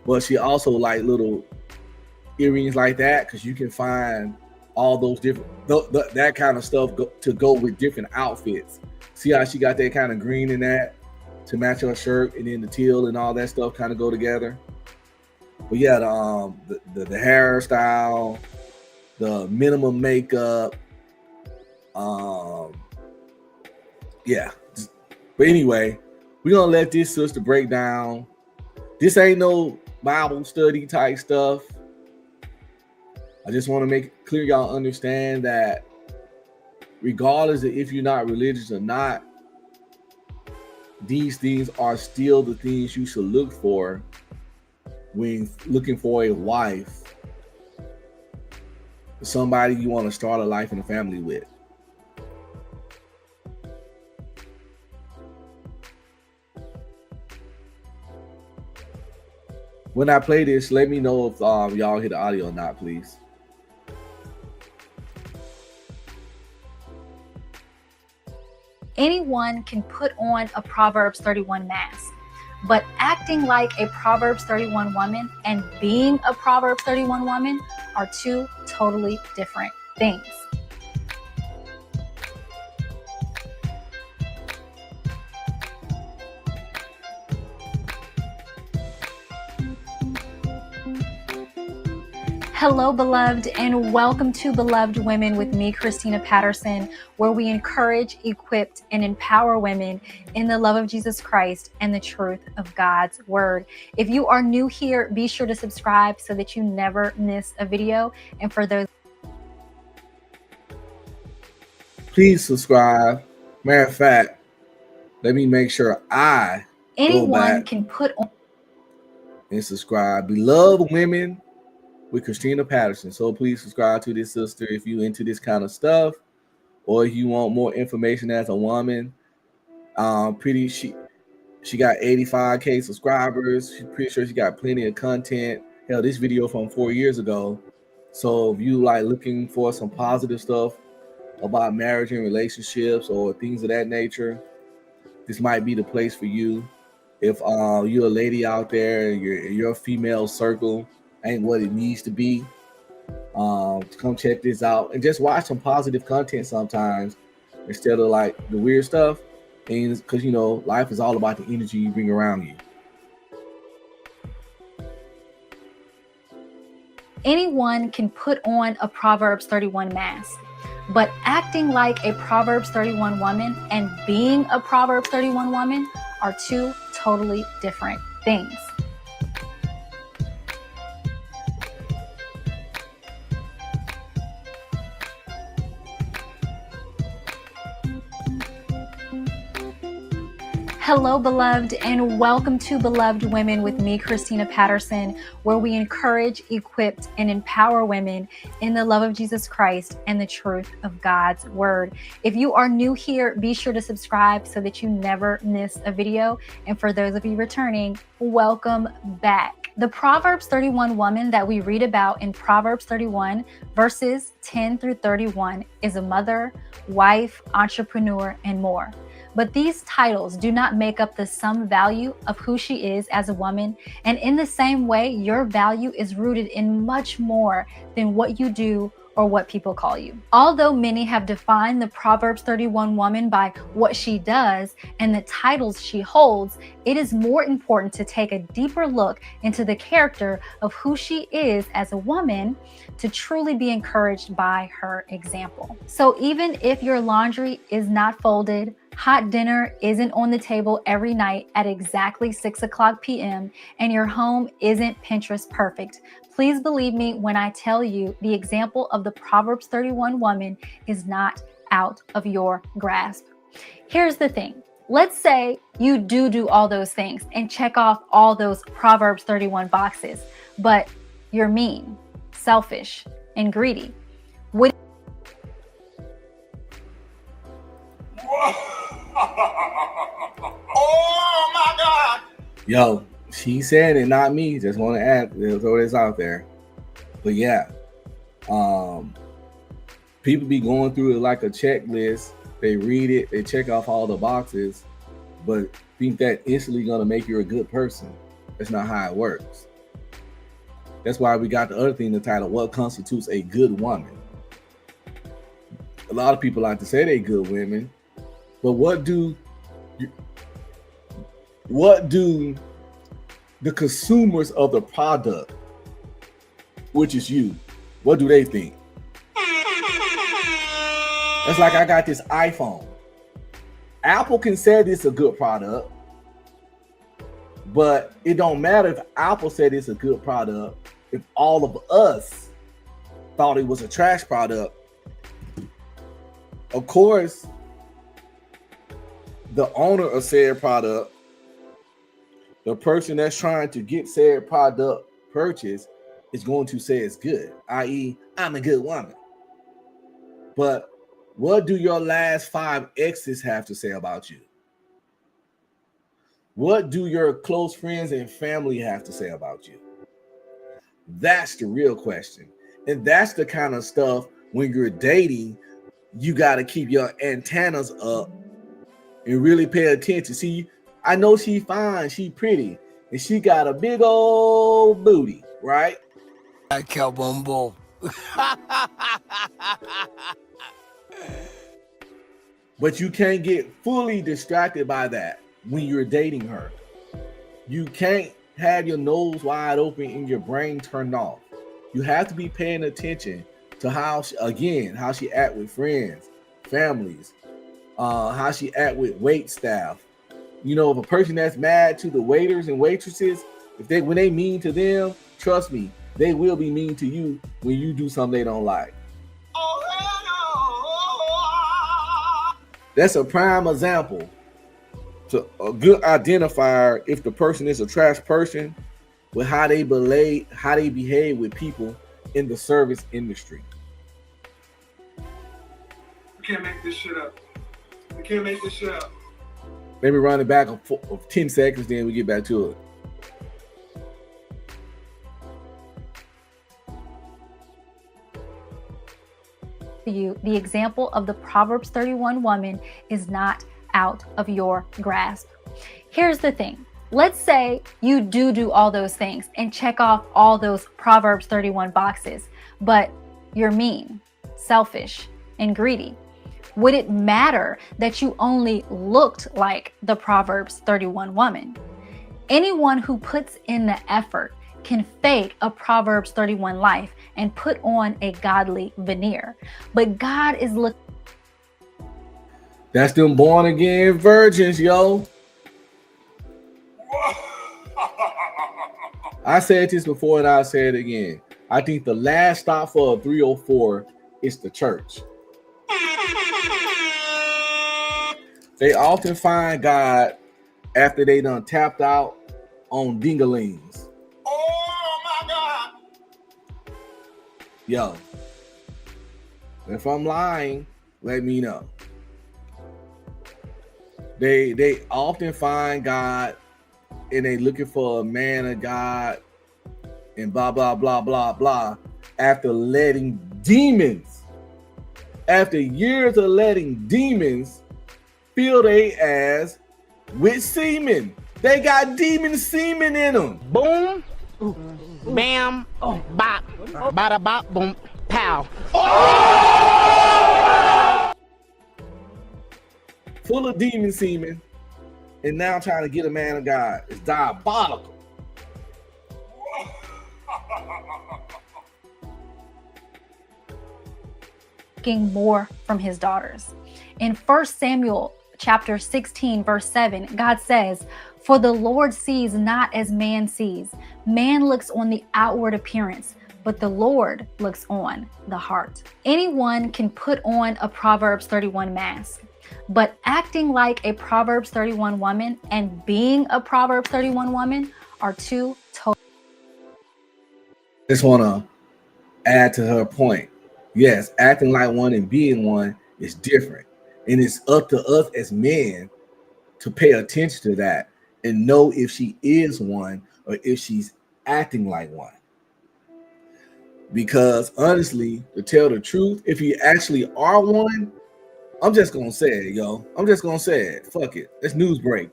but she also like little earrings like that because you can find all those different that kind of stuff to go with different outfits. See how she got that kind of green in that to match her shirt, and then the teal and all that stuff kind of go together. But yeah, the hairstyle, the minimum makeup, yeah. But anyway, we're gonna let this sister break down. This ain't no Bible study type stuff. I just want to make it clear y'all understand that regardless of if you're not religious or not, these things are still the things you should look for when looking for a wife, somebody you want to start a life and a family with. When I play this, let me know if y'all hear the audio or not, please. Anyone can put on a Proverbs 31 mask, but acting like a Proverbs 31 woman and being a Proverbs 31 woman are two totally different things. Hello, beloved, and welcome to Beloved Women with me, Christina Patterson, where we encourage, equip, and empower women in the love of Jesus Christ and the truth of God's word. If you are new here, be sure to subscribe so that you never miss a video. And for those, please subscribe. Matter of fact, let me make sure I anyone can put on and subscribe. Beloved Women with Christina Patterson. So please subscribe to this sister if you into this kind of stuff, or if you want more information as a woman. She got 85K subscribers. She's pretty sure she got plenty of content. Hell, this video from 4 years ago. So if you like looking for some positive stuff about marriage and relationships or things of that nature, this might be the place for you. If you're a lady out there and your female circle ain't what it needs to be, come check this out and just watch some positive content sometimes instead of like the weird stuff. And because you know, life is all about the energy you bring around you. anyone can put on a Proverbs 31 mask, but acting like a Proverbs 31 woman and being a Proverbs 31 woman are two totally different things. Hello, beloved, and welcome to Beloved Women with me, Christina Patterson, where we encourage, equip, and empower women in the love of Jesus Christ and the truth of God's word. If you are new here, be sure to subscribe so that you never miss a video. And for those of you returning, welcome back. The Proverbs 31 woman that we read about in Proverbs 31 verses 10 through 31 is a mother, wife, entrepreneur, and more. But these titles do not make up the sum value of who she is as a woman. And in the same way, your value is rooted in much more than what you do or what people call you. Although many have defined the Proverbs 31 woman by what she does and the titles she holds, it is more important to take a deeper look into the character of who she is as a woman to truly be encouraged by her example. So even if your laundry is not folded, hot dinner isn't on the table every night at exactly 6:00 p.m., and your home isn't Pinterest perfect, please believe me when I tell you the example of the Proverbs 31 woman is not out of your grasp. Here's the thing. Let's say you do all those things and check off all those Proverbs 31 boxes, but you're mean, selfish, and greedy. Oh my God! Yo, she said it, not me. Just want to add, throw this out there. But yeah, people be going through it like a checklist. They read it, they check off all the boxes, but think that instantly gonna make you a good person. That's not how it works. That's why we got the other thing in the title, what constitutes a good woman? A lot of people like to say they're good women, but what do the consumers of the product, which is you, what do they think? It's like I got this iPhone. Apple can say this is a good product, but it don't matter if Apple said it's a good product if all of us thought it was a trash product. Of course, the owner of said product, the person that's trying to get said product purchased, is going to say it's good, i.e., I'm a good woman. But what do your last 5 exes have to say about you? What do your close friends and family have to say about you? That's the real question. And that's the kind of stuff when you're dating, you got to keep your antennas up and really pay attention. See, I know she fine, she pretty, and she got a big old booty, right? But you can't get fully distracted by that when you're dating her. You can't have your nose wide open and your brain turned off. You have to be paying attention to how she act with friends, families, how she act with wait staff. You know, if a person that's mad to the waiters and waitresses, when they mean to them, trust me, they will be mean to you when you do something they don't like. That's a prime example to a good identifier if the person is a trash person with how they behave with people in the service industry. You can't make this shit up. You can't make this shit up. Maybe run it back of 10 seconds, then we get back to it. The example of the Proverbs 31 woman is not out of your grasp. Here's the thing. Let's say you do all those things and check off all those Proverbs 31 boxes, but you're mean, selfish, and greedy. Would it matter that you only looked like the Proverbs 31 woman? Anyone who puts in the effort can fake a Proverbs 31 life and put on a godly veneer. But God is looking. That's them born again virgins, yo. I said this before and I'll say it again. I think the last stop for a 304 is the church. They often find God after they done tapped out on dingalings. Oh my God. Yo, if I'm lying, let me know. They often find God and they looking for a man of God and blah, blah, blah, blah, blah, after letting demons, after years of letting demons fill their ass with semen. They got demon semen in them. Boom, bam, bop, bada bop, boom, pow. Full of demon semen, and now trying to get a man of God. It's diabolical. More from his daughters. In 1 Samuel chapter 16, verse 7, God says, "For the Lord sees not as man sees. Man looks on the outward appearance, but the Lord looks on the heart." Anyone can put on a Proverbs 31 mask, but acting like a Proverbs 31 woman and being a Proverbs 31 woman are two totally. Just want to add to her point. Yes, acting like one and being one is different. And it's up to us as men to pay attention to that and know if she is one or if she's acting like one. Because honestly, to tell the truth, if you actually are one, I'm just going to say it, yo. I'm just going to say it. Fuck it. Let's news break.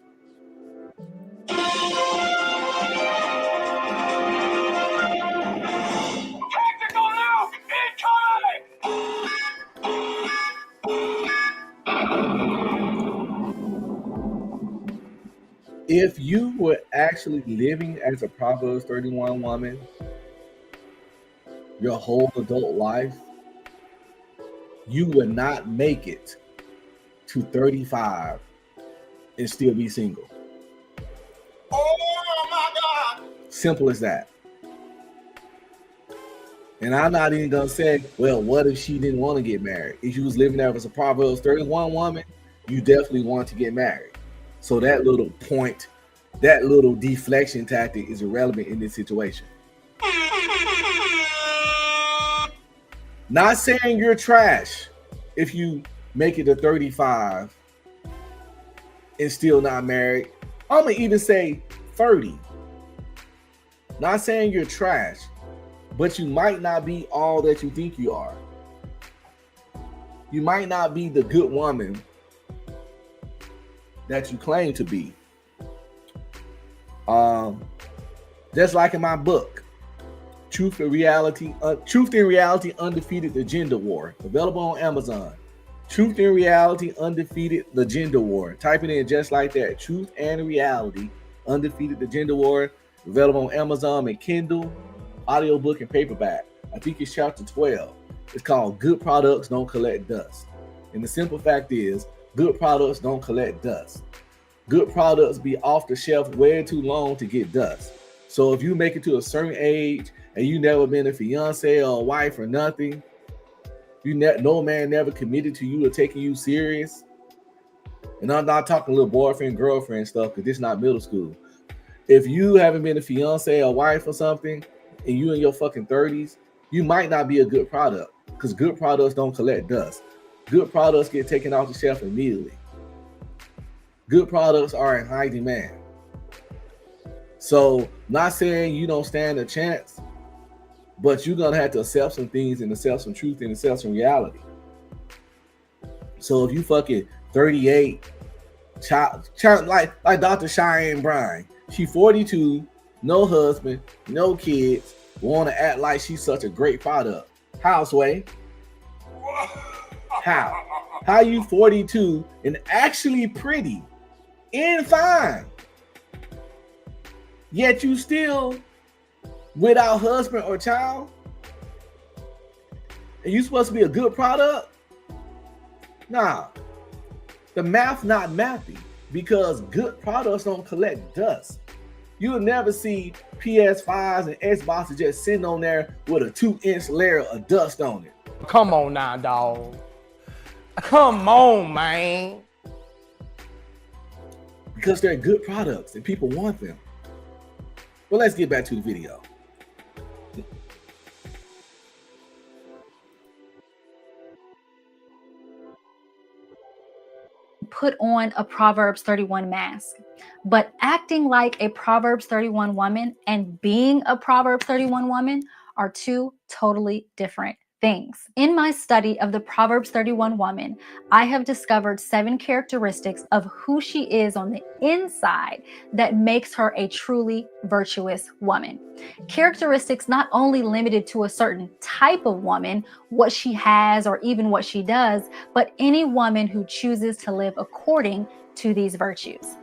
If you were actually living as a Proverbs 31 woman your whole adult life, you would not make it to 35 and still be single. Oh my God! Simple as that. And I'm not even gonna say, well, what if she didn't want to get married? If you was living there as a Proverbs 31 woman, you definitely want to get married. So that little point, that little deflection tactic is irrelevant in this situation. Not saying you're trash if you make it to 35 and still not married. I'm gonna even say 30. Not saying you're trash, but you might not be all that you think you are. You might not be the good woman that you claim to be. Just like in my book, Truth and Reality, Undefeated the Gender War, available on Amazon. Truth and Reality, Undefeated the Gender War. Type it in just like that. Truth and Reality, Undefeated the Gender War, available on Amazon and Kindle, audiobook, and paperback. I think it's chapter 12. It's called Good Products Don't Collect Dust. And the simple fact is, good products don't collect dust. Good products be off the shelf way too long to get dust. So if you make it to a certain age and you never been a fiance or a wife or nothing, no man never committed to you or taking you serious. And I'm not talking little boyfriend, girlfriend stuff, because this is not middle school. If you haven't been a fiance or wife or something, and you in your fucking 30s, you might not be a good product, because good products don't collect dust. Good products get taken off the shelf immediately. Good products are in high demand. So, not saying you don't stand a chance, but you're gonna have to accept some things and accept some truth and accept some reality. So if you fucking 38, child like Dr. Cheyenne Bryan, she 42, no husband, no kids, want to act like she's such a great product. How, Sway? How you 42 and actually pretty and fine, yet you still without husband or child? And you supposed to be a good product? Nah, the math not mathy, because good products don't collect dust. You'll never see PS5s and Xboxes just sitting on there with a 2-inch layer of dust on it. Come on now, dog. Come on, man. Because they're good products and people want them. Well, let's get back to the video. Put on a Proverbs 31 mask, but acting like a Proverbs 31 woman and being a Proverbs 31 woman are two totally different things. In my study of the Proverbs 31 woman, I have discovered 7 characteristics of who she is on the inside that makes her a truly virtuous woman. Characteristics not only limited to a certain type of woman, what she has or even what she does, but any woman who chooses to live according to these virtues.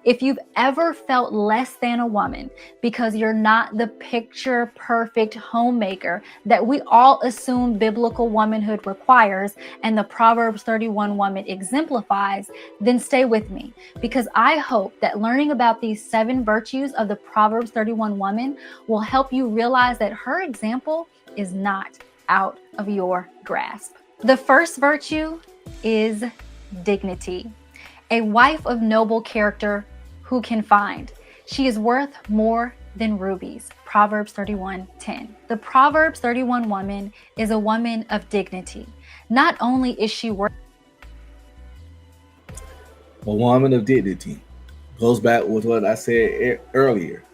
If you've ever felt less than a woman because you're not the picture perfect homemaker that we all assume biblical womanhood requires and the Proverbs 31 woman exemplifies, then stay with me, because I hope that learning about these 7 virtues of the Proverbs 31 woman will help you realize that her example is not out of your grasp. The first virtue is dignity. A wife of noble character who can find. She is worth more than rubies. Proverbs 31:10. The Proverbs 31 woman is a woman of dignity. Not only is she worth a woman of dignity. Goes back with what I said earlier.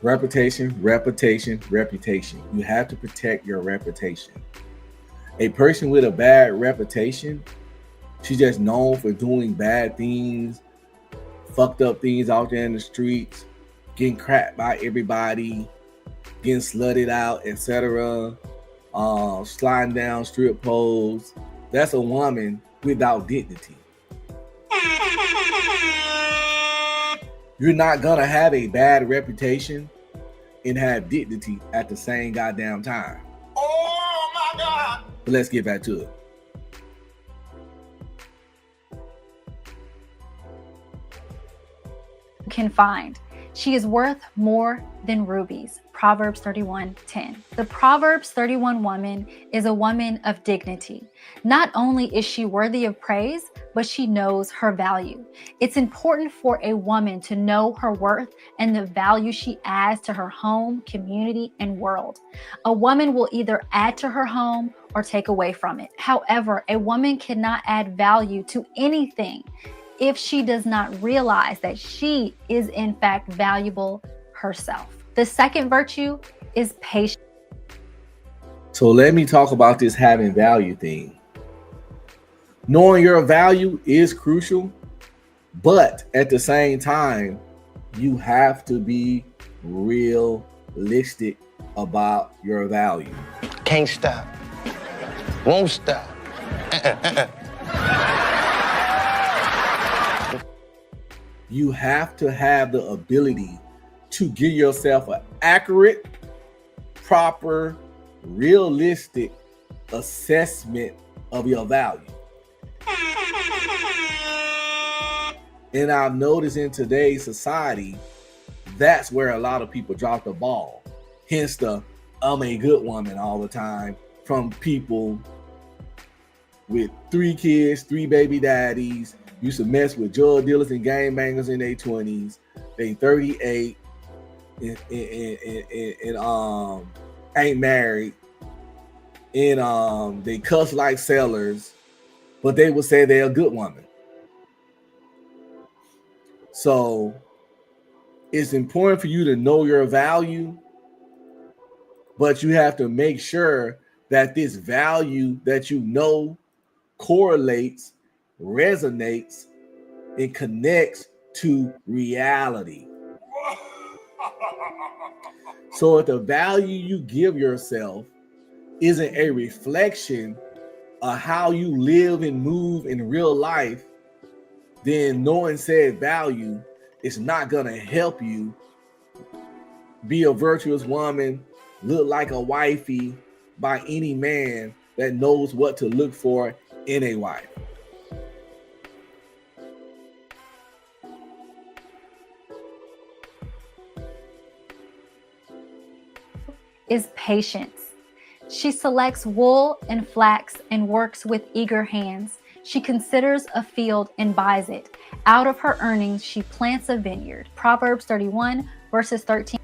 Reputation, reputation, reputation. You have to protect your reputation. A person with a bad reputation, she's just known for doing bad things, fucked up things out there in the streets, getting cracked by everybody, getting slutted out, etc., sliding down strip poles. That's a woman without dignity. You're not gonna have a bad reputation and have dignity at the same goddamn time. Oh my God! But let's get back to it. Can find. She is worth more than rubies. Proverbs 31:10. The Proverbs 31 woman is a woman of dignity. Not only is she worthy of praise, but she knows her value. It's important for a woman to know her worth and the value she adds to her home, community, and world. A woman will either add to her home or take away from it. However, a woman cannot add value to anything if she does not realize that she is in fact valuable herself. The second virtue is patience. So let me talk about this having value thing. Knowing your value is crucial, but at the same time, you have to be realistic about your value. Can't stop. Won't stop. You have to have the ability to give yourself an accurate, proper, realistic assessment of your value. And I've noticed in today's society, that's where a lot of people drop the ball. Hence the I'm a good woman all the time from people with 3 kids, 3 baby daddies, used to mess with drug dealers and gang bangers in their 20s. They 38 and ain't married. And they cuss like sailors, but they would say they're a good woman. So it's important for you to know your value, but you have to make sure that this value that you know correlates, resonates, and connects to reality. So if the value you give yourself isn't a reflection of how you live and move in real life, then knowing said value is not going to help you be a virtuous woman, look like a wifey by any man that knows what to look for in a wife. Is patience. She selects wool and flax and works with eager hands. She considers a field and buys it. Out of her earnings, she plants a vineyard. Proverbs 31, verses 13.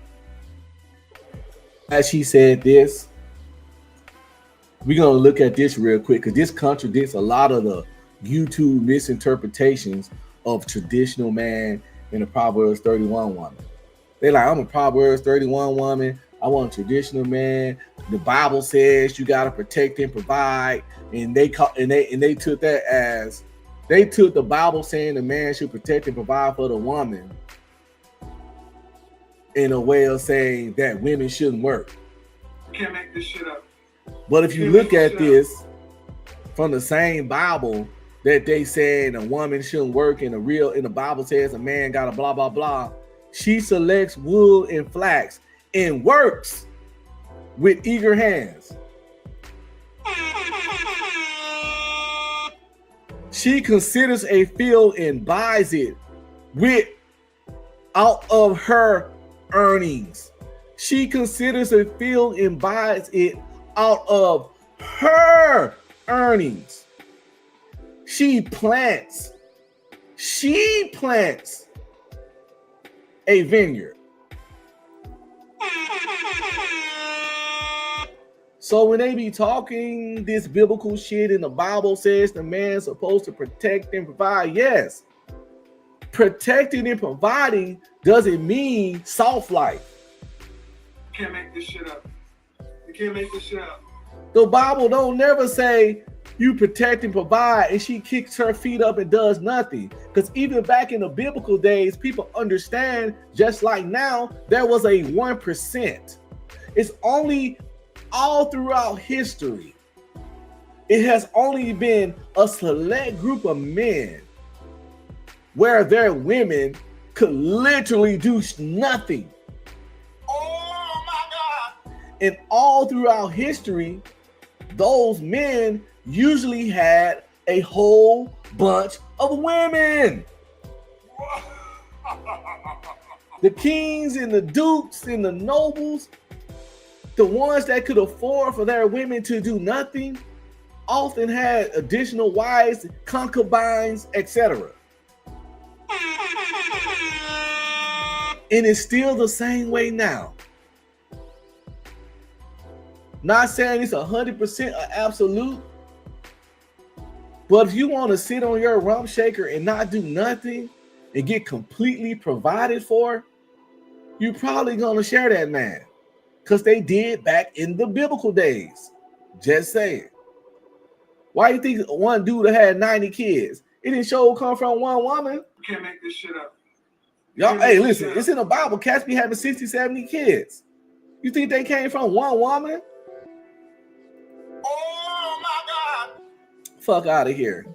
As she said this, we're going to look at this real quick because this contradicts a lot of the YouTube misinterpretations of traditional man and the Proverbs 31 woman. They're like, I'm a Proverbs 31 woman. I want a traditional man. The Bible says you gotta protect and provide, and they took that as they took the Bible saying the man should protect and provide for the woman in a way of saying that women shouldn't work. You can't make this shit up. But if you look at this from the same Bible that they said a woman shouldn't work, and the Bible says a man gotta blah blah blah, she selects wool and flax and works with eager hands. She considers a field and buys it out of her earnings. She considers a field and buys it out of her earnings. She plants a vineyard. So when they be talking this biblical shit and the Bible says the man's supposed to protect and provide, yes. Protecting and providing doesn't mean soft life. You can't make this shit up. You can't make this shit up. The Bible don't never say you protect and provide and she kicks her feet up and does nothing. Because even back in the biblical days, people understand, just like now, there was a 1%. It's only all throughout history, it has only been a select group of men where their women could literally do nothing. Oh my God. And all throughout history, those men usually had a whole bunch of women. The kings and the dukes and the nobles, the ones that could afford for their women to do nothing, often had additional wives, concubines, etc. And it's still the same way now. Not saying it's 100% absolute, but if you want to sit on your rump shaker and not do nothing and get completely provided for, you're probably going to share that man, because they did back in the biblical days. Just saying. Why do you think one dude had 90 kids? It didn't show come from one woman. You can't make this shit up. Y'all, hey, listen, it's in the Bible. Cats be having 60, 70 kids. You think they came from one woman? Oh my God. Fuck out of here.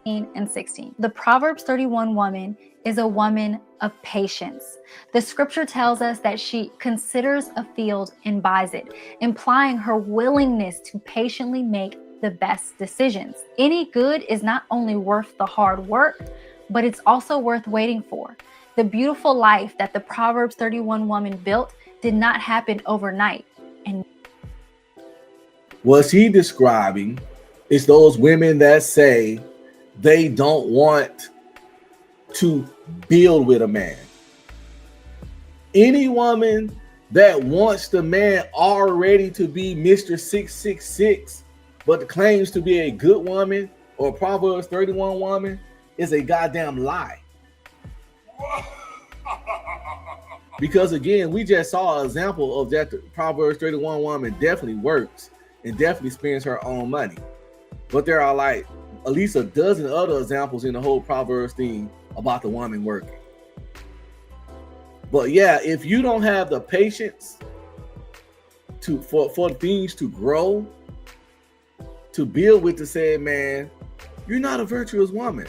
And 16. The Proverbs 31 woman is a woman of patience. The scripture tells us that she considers a field and buys it, implying her willingness to patiently make the best decisions. Any good is not only worth the hard work, but it's also worth waiting for. The beautiful life that the Proverbs 31 woman built did not happen overnight. And what he describing is those women that say they don't want to build with a man. Any woman that wants the man already to be Mr. 666, but claims to be a good woman or Proverbs 31 woman is a goddamn lie. Because again, we just saw an example of that. The Proverbs 31 woman definitely works and definitely spends her own money. But there are like at least a dozen other examples in the whole Proverbs theme about the woman working. But yeah, if you don't have the patience for things to grow, to build with the said man, you're not a virtuous woman.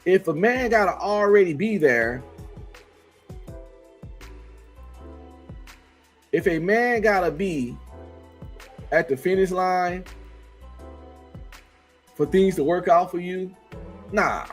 If a man gotta already be there, if a man gotta be at the finish line for things to work out for you, nah.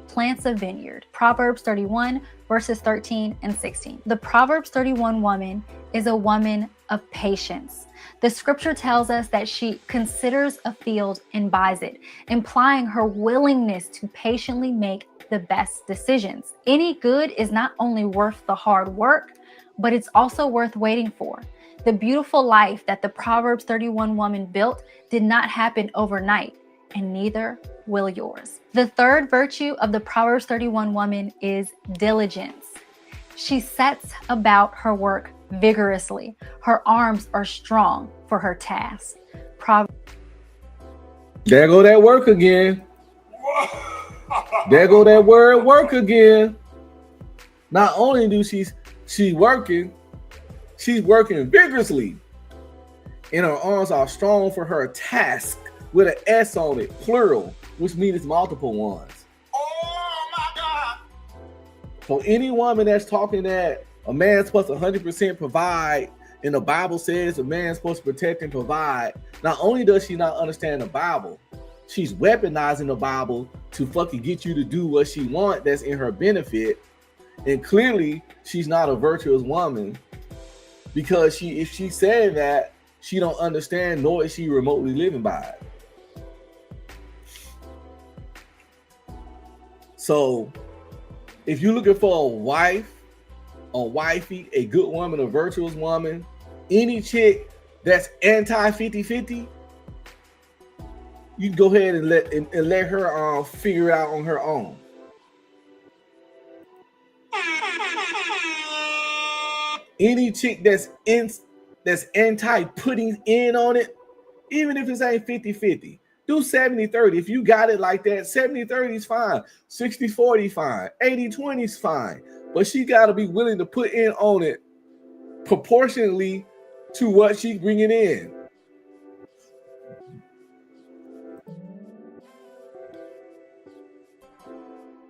plants a vineyard. Proverbs 31 verses 13 and 16. The Proverbs 31 woman is a woman of patience. The scripture tells us that she considers a field and buys it, implying her willingness to patiently make the best decisions. Any good is not only worth the hard work, but it's also worth waiting for. The beautiful life that the Proverbs 31 woman built did not happen overnight, and neither will yours. The third virtue of the Proverbs 31 woman is diligence. She sets about her work vigorously. Her arms are strong for her task. There go that work again. There go that word work again. Not only do she's working vigorously. And her arms are strong for her task with an S on it, plural, which means it's multiple ones. Oh my God. So any woman that's talking that a man's supposed to 100% provide, and the Bible says a man's supposed to protect and provide, not only does she not understand the Bible, she's weaponizing the Bible to fucking get you to do what she wants that's in her benefit. And clearly she's not a virtuous woman, because if she said that, she don't understand, nor is she remotely living by it. So if you're looking for a wife, a wifey, a good woman, a virtuous woman, any chick that's anti 50-50, you can go ahead and let her figure it out on her own. Any chick that's anti putting in on it, even if it ain't 50-50, do 70-30. If you got it like that, 70-30 is fine. 60-40 fine. 80-20 is fine. But she got to be willing to put in on it proportionally to what she's bringing in.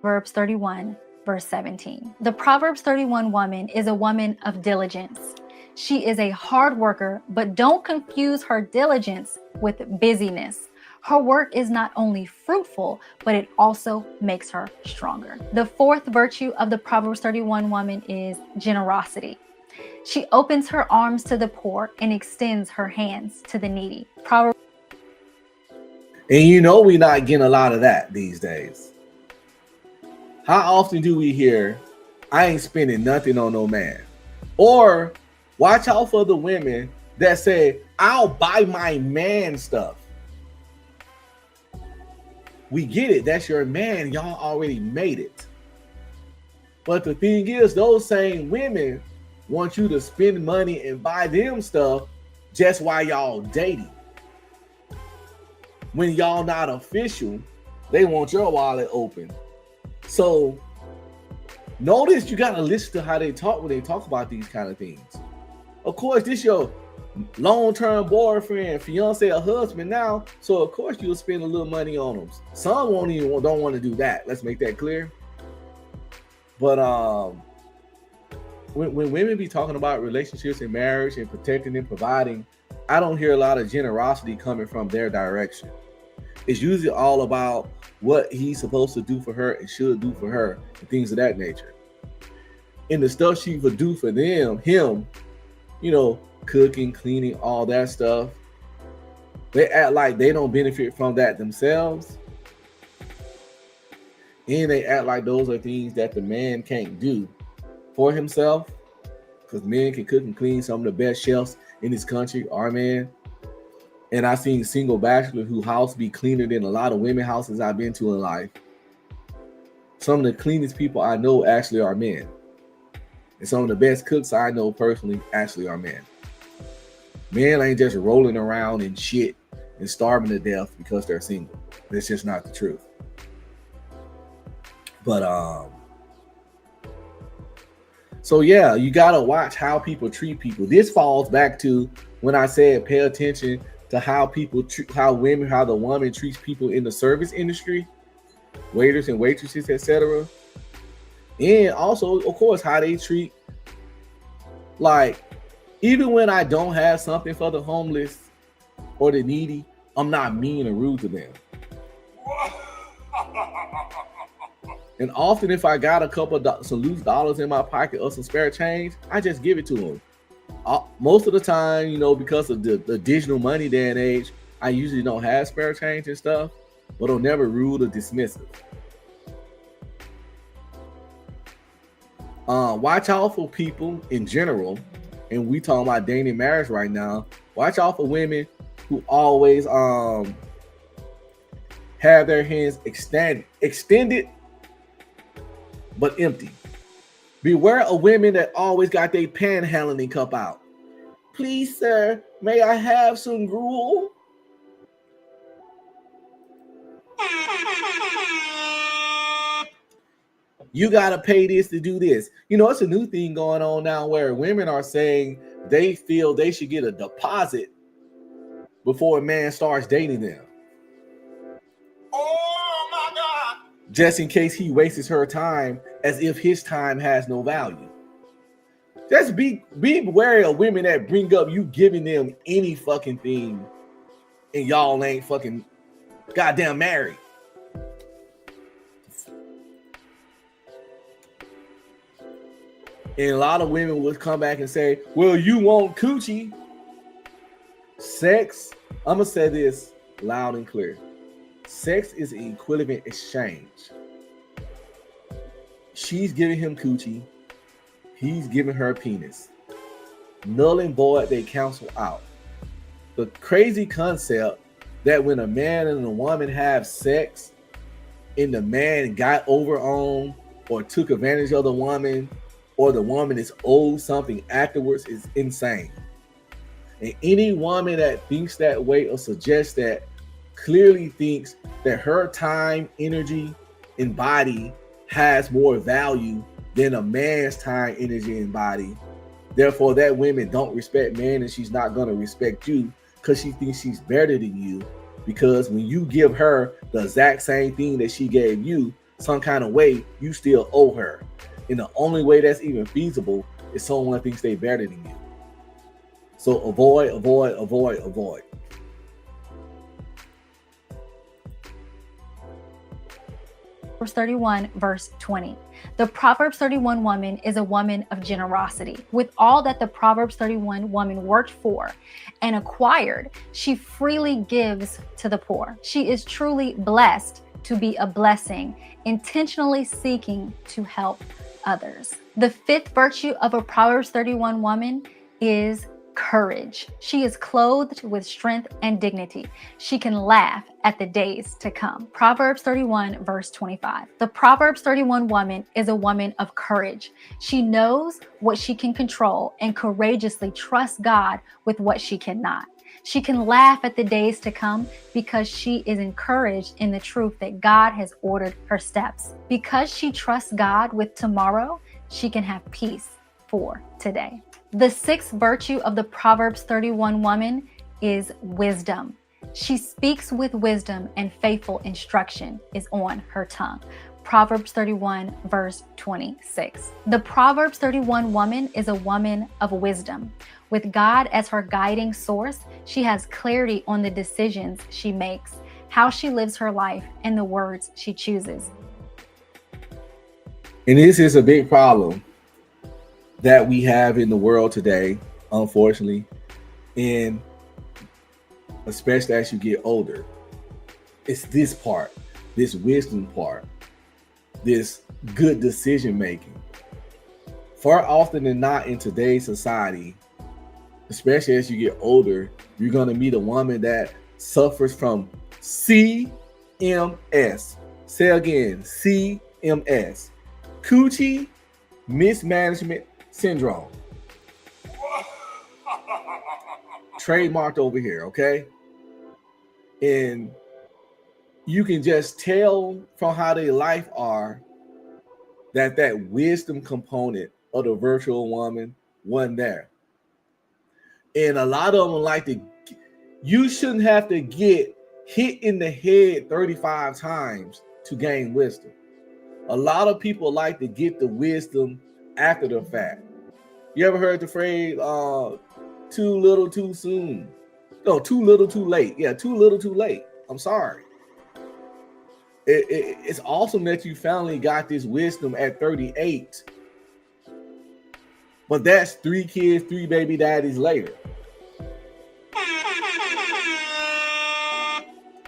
Proverbs 31, verse 17. The Proverbs 31 woman is a woman of diligence. She is a hard worker, but don't confuse her diligence with busyness. Her work is not only fruitful, but it also makes her stronger. The fourth virtue of the Proverbs 31 woman is generosity. She opens her arms to the poor and extends her hands to the needy. Proverbs. And you know we're not getting a lot of that these days. How often do we hear, I ain't spending nothing on no man? Or watch out for the women that say, I'll buy my man stuff. We get it. That's your man. Y'all already made it. But the thing is, those same women want you to spend money and buy them stuff just while y'all dating. When y'all not official, they want your wallet open. So notice you got to listen to how they talk when they talk about these kind of things. Of course, this your long-term boyfriend, fiance, or husband now, so of course you'll spend a little money on them. Some don't want to do that. Let's make that clear. But when women be talking about relationships and marriage and protecting and providing, I don't hear a lot of generosity coming from their direction. It's usually all about what he's supposed to do for her and should do for her and things of that nature. And the stuff she would do for him, you know, cooking, cleaning, all that stuff, they act like they don't benefit from that themselves. And they act like those are things that the man can't do for himself, because men can cook and clean some of the best chefs in this country are men. And I've seen single bachelors whose house be cleaner than a lot of women houses I've been to in life. Some of the cleanest people I know actually are men. And some of the best cooks I know personally actually are men. Men ain't just rolling around in shit and starving to death because they're single. That's just not the truth. But so yeah, you gotta watch how people treat people. This falls back to when I said pay attention to how people how the woman treats people in the service industry, waiters and waitresses, etc. And also, of course, how they treat, like, even when I don't have something for the homeless or the needy, I'm not mean or rude to them. And often if I got a couple of some loose dollars in my pocket or some spare change, I just give it to them. Most of the time, you know, because of the digital money day and age, I usually don't have spare change and stuff, but I'm never rude or dismissive. Watch out for people in general, and we talking about dating marriage right now. Watch out for women who always have their hands extended but empty. Beware of women that always got their panhandling cup out. Please, sir, may I have some gruel? You gotta pay this to do this. You know, it's a new thing going on now where women are saying they feel they should get a deposit before a man starts dating them. Oh my God! Just in case he wastes her time, as if his time has no value. Just be wary of women that bring up you giving them any fucking thing and y'all ain't fucking goddamn married. And a lot of women would come back and say, well, you want coochie. Sex, I'm going to say this loud and clear. Sex is an equivalent exchange. She's giving him coochie. He's giving her penis. Null and void, they cancel out. The crazy concept that when a man and a woman have sex and the man got over on or took advantage of the woman, or the woman is owed something afterwards, is insane. And any woman that thinks that way or suggests that clearly thinks that her time, energy, and body has more value than a man's time, energy, and body. Therefore, that woman don't respect man, and she's not going to respect you because she thinks she's better than you. Because when you give her the exact same thing that she gave you, some kind of way, you still owe her. And the only way that's even feasible is someone thinks they're better than you. So avoid, avoid, avoid, avoid. Proverbs 31, verse 20. The Proverbs 31 woman is a woman of generosity. With all that the Proverbs 31 woman worked for and acquired, she freely gives to the poor. She is truly blessed to be a blessing, intentionally seeking to help others. The fifth virtue of a Proverbs 31 woman is courage. She is clothed with strength and dignity. She can laugh at the days to come. Proverbs 31, verse 25. The Proverbs 31 woman is a woman of courage. She knows what she can control and courageously trusts God with what she cannot. She can laugh at the days to come because she is encouraged in the truth that God has ordered her steps. Because she trusts God with tomorrow, she can have peace for today. The sixth virtue of the Proverbs 31 woman is wisdom. She speaks with wisdom and faithful instruction is on her tongue. Proverbs 31, verse 26. The Proverbs 31 woman is a woman of wisdom. With God as her guiding source, she has clarity on the decisions she makes, how she lives her life, and the words she chooses. And this is a big problem that we have in the world today, unfortunately, and especially as you get older. It's this part, this wisdom part, this good decision making. Far often than not in today's society, especially as you get older, you're going to meet a woman that suffers from CMS. Say again, CMS. Coochie mismanagement syndrome. Trademarked over here, okay? And you can just tell from how their life are that wisdom component of the virtual woman wasn't there. And a lot of them like to, you shouldn't have to get hit in the head 35 times to gain wisdom. A lot of people like to get the wisdom after the fact. You ever heard the phrase, too little too soon? No, too little too late. Yeah, too little too late. I'm sorry. It's awesome that you finally got this wisdom at 38. But that's 3 kids, 3 baby daddies later.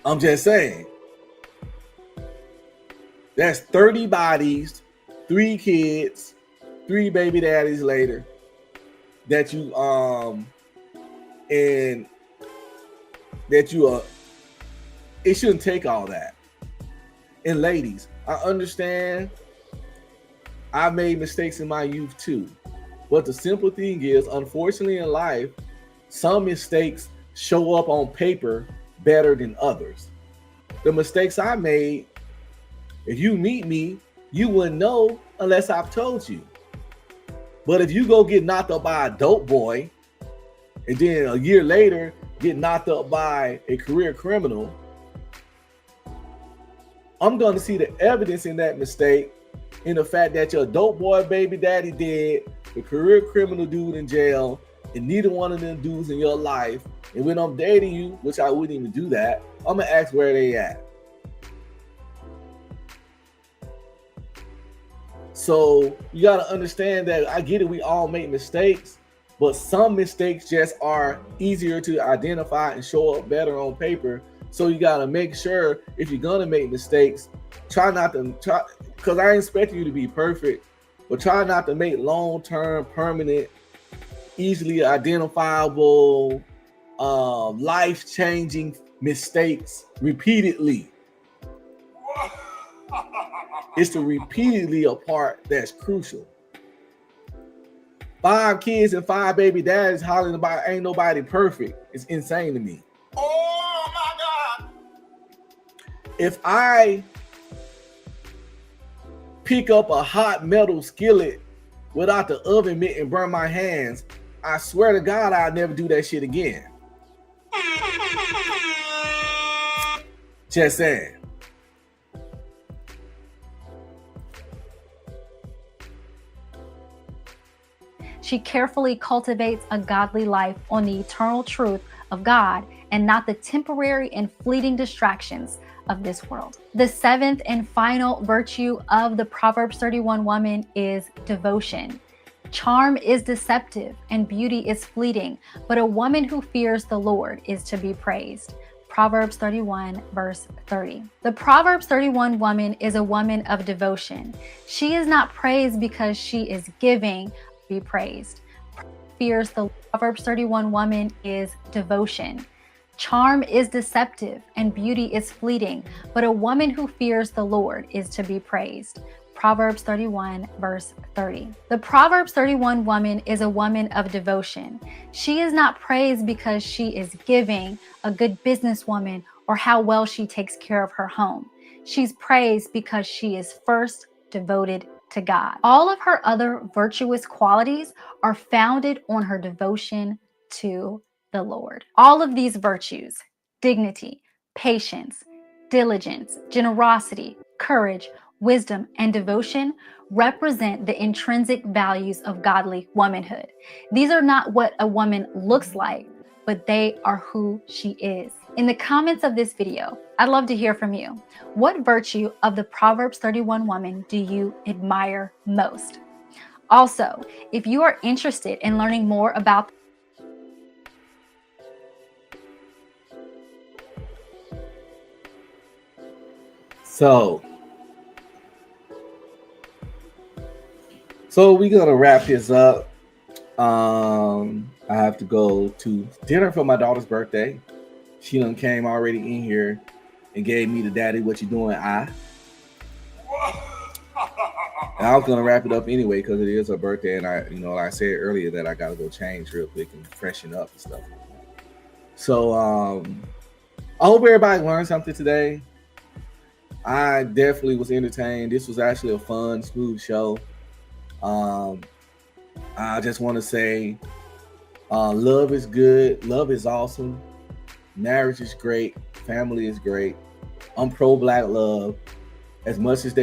I'm just saying. That's 30 bodies, 3 kids, 3 baby daddies later that you it shouldn't take all that. And ladies, I understand I made mistakes in my youth too. But the simple thing is, unfortunately in life, some mistakes show up on paper better than others. The mistakes I made, if you meet me, you wouldn't know unless I've told you. But if you go get knocked up by a dope boy, and then a year later get knocked up by a career criminal, I'm going to see the evidence in that mistake, in the fact that your dope boy baby daddy dead, the career criminal dude in jail, and neither one of them dudes in your life. And when I'm dating you, which I wouldn't even do that, I'm going to ask where they at. So you got to understand that I get it. We all make mistakes, but some mistakes just are easier to identify and show up better on paper. So you got to make sure if you're going to make mistakes, try not to, because I ain't expecting you to be perfect, but try not to make long-term, permanent, easily identifiable, life-changing mistakes repeatedly. It's the repeatedly a part that's crucial. 5 kids and 5 baby daddies hollering about ain't nobody perfect. It's insane to me. Oh my God! If I pick up a hot metal skillet without the oven mitt and burn my hands, I swear to God I'll never do that shit again. Just saying. She carefully cultivates a godly life on the eternal truth of God and not the temporary and fleeting distractions of this world. The seventh and final virtue of the Proverbs 31 woman is devotion. Charm is deceptive and beauty is fleeting, but a woman who fears the Lord is to be praised. Proverbs 31 verse 30. The Proverbs 31 woman is a woman of devotion. She is not praised because she is giving, be praised. Fears the Proverbs 31 woman is devotion. Charm is deceptive and beauty is fleeting, but a woman who fears the Lord is to be praised. Proverbs 31 verse 30. The Proverbs 31 woman is a woman of devotion. She is not praised because she is giving, a good businesswoman, or how well she takes care of her home. She's praised because she is first devoted to God. All of her other virtuous qualities are founded on her devotion to the Lord. All of these virtues, dignity, patience, diligence, generosity, courage, wisdom, and devotion represent the intrinsic values of godly womanhood. These are not what a woman looks like, but they are who she is. In the comments of this video, I'd love to hear from you. What virtue of the Proverbs 31 woman do you admire most? Also, if you are interested in learning more about So we're gonna wrap this up. I have to go to dinner for my daughter's birthday. She done came already in here and gave me the daddy what you doing and I was gonna wrap it up anyway because it is her birthday, and like I said earlier that I gotta go change real quick and freshen up and stuff. So I hope everybody learned something today. I definitely was entertained. This was actually a fun, smooth show. I just want to say love is good. Love is awesome. Marriage is great. Family is great. I'm pro black love. As much as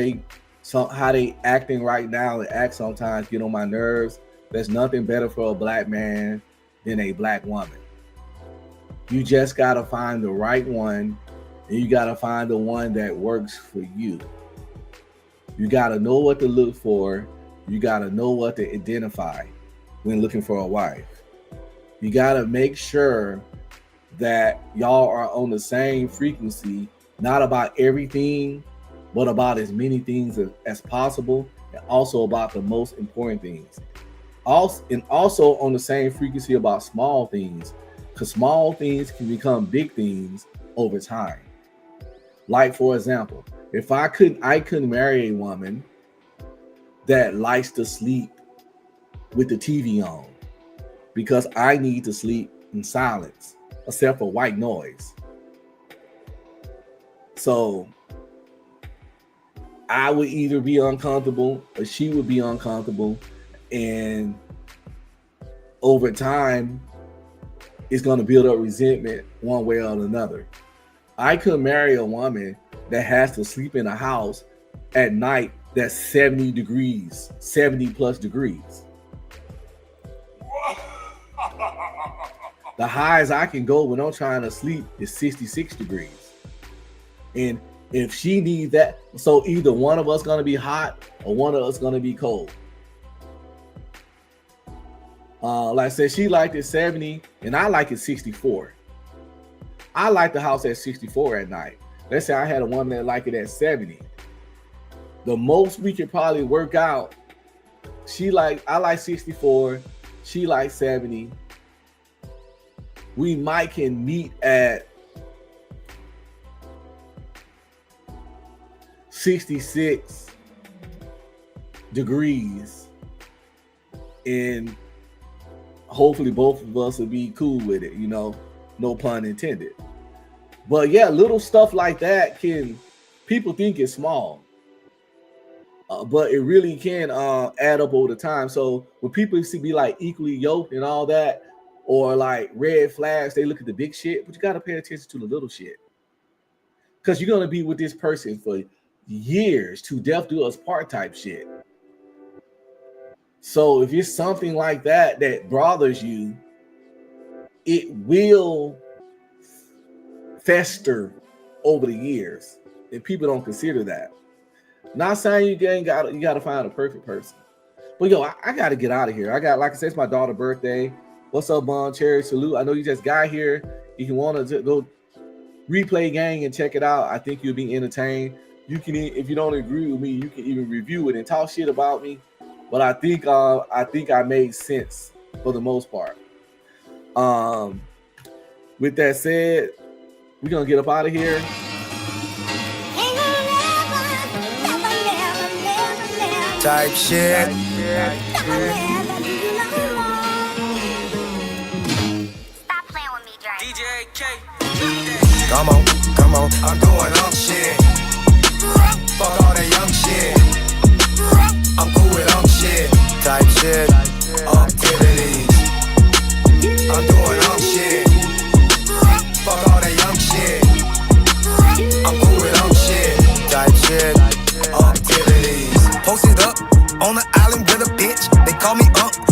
how they acting right now and act sometimes get on my nerves, there's nothing better for a black man than a black woman. You just got to find the right one, and you got to find the one that works for you. You got to know what to look for. You got to know what to identify when looking for a wife. You got to make sure that y'all are on the same frequency, not about everything, but about as many things as possible, and also about the most important things. Also on the same frequency about small things, because small things can become big things over time. Like, for example, if I couldn't marry a woman that likes to sleep with the TV on, because I need to sleep in silence, except for white noise. So I would either be uncomfortable or she would be uncomfortable, and over time it's going to build up resentment one way or another. I could marry a woman that has to sleep in a house at night that's 70 degrees, 70 plus degrees. The highest I can go when I'm trying to sleep is 66 degrees. And if she needs that, so either one of us gonna be hot or one of us gonna be cold. Like I said, she liked it 70 and I like it 64. I like the house at 64 at night. Let's say I had a woman that liked it at 70. The most we could probably work out, I like 64, she likes 70. We might can meet at 66 degrees, and hopefully both of us will be cool with it, no pun intended. But yeah, little stuff like that people think it's small, but it really can add up over time. So when people be like equally yoked and all that, or like red flags, they look at the big shit, but you got to pay attention to the little shit, because you're going to be with this person for years, to death do us part type shit. So if it's something like that that bothers you, it will fester over the years, and people don't consider that. Not saying you got to find a perfect person, but yo, I got to get out of here. I got, like I said, it's my daughter's birthday. What's up, Bon Cherry? Salute. I know you just got here. If you want to go replay gang and check it out, I think you'll be entertained. You can, if you don't agree with me, you can even review it and talk shit about me. But I think I made sense for the most part. With that said, we're gonna get up out of here. Type shit. Stop playing with me, Dre. DJ K. Come on, I'm doing up shit. Fuck all that young shit. I'm cool with up shit. Type shit. Activities. I'm doing up shit. Fuck all that young shit. I'm cool with up shit. Type shit. Activities. Posted up on the island with a bitch. They call me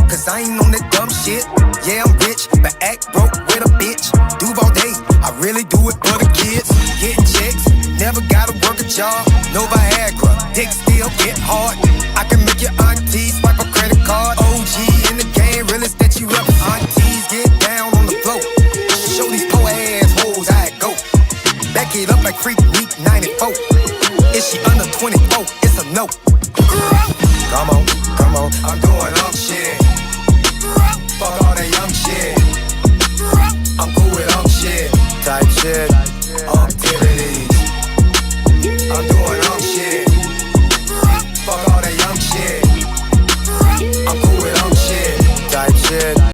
cause I ain't on that dumb shit. Yeah, I'm rich, but act broke with a bitch. Duval day, I really do it for the kids. Getting checks, never gotta work a job. No Viagra, dick still get hard. I can make your auntie swipe a credit card. OG in the game, realest that you ever. Aunties get down on the floor. Show these poor ass hoes how it go. Back it up like Freak Week 94. Is she under 24? It's a no. Come on, I'm doing up shit. Fuck all that young shit. I'm cool with up shit. Type shit. Activities. I'm doing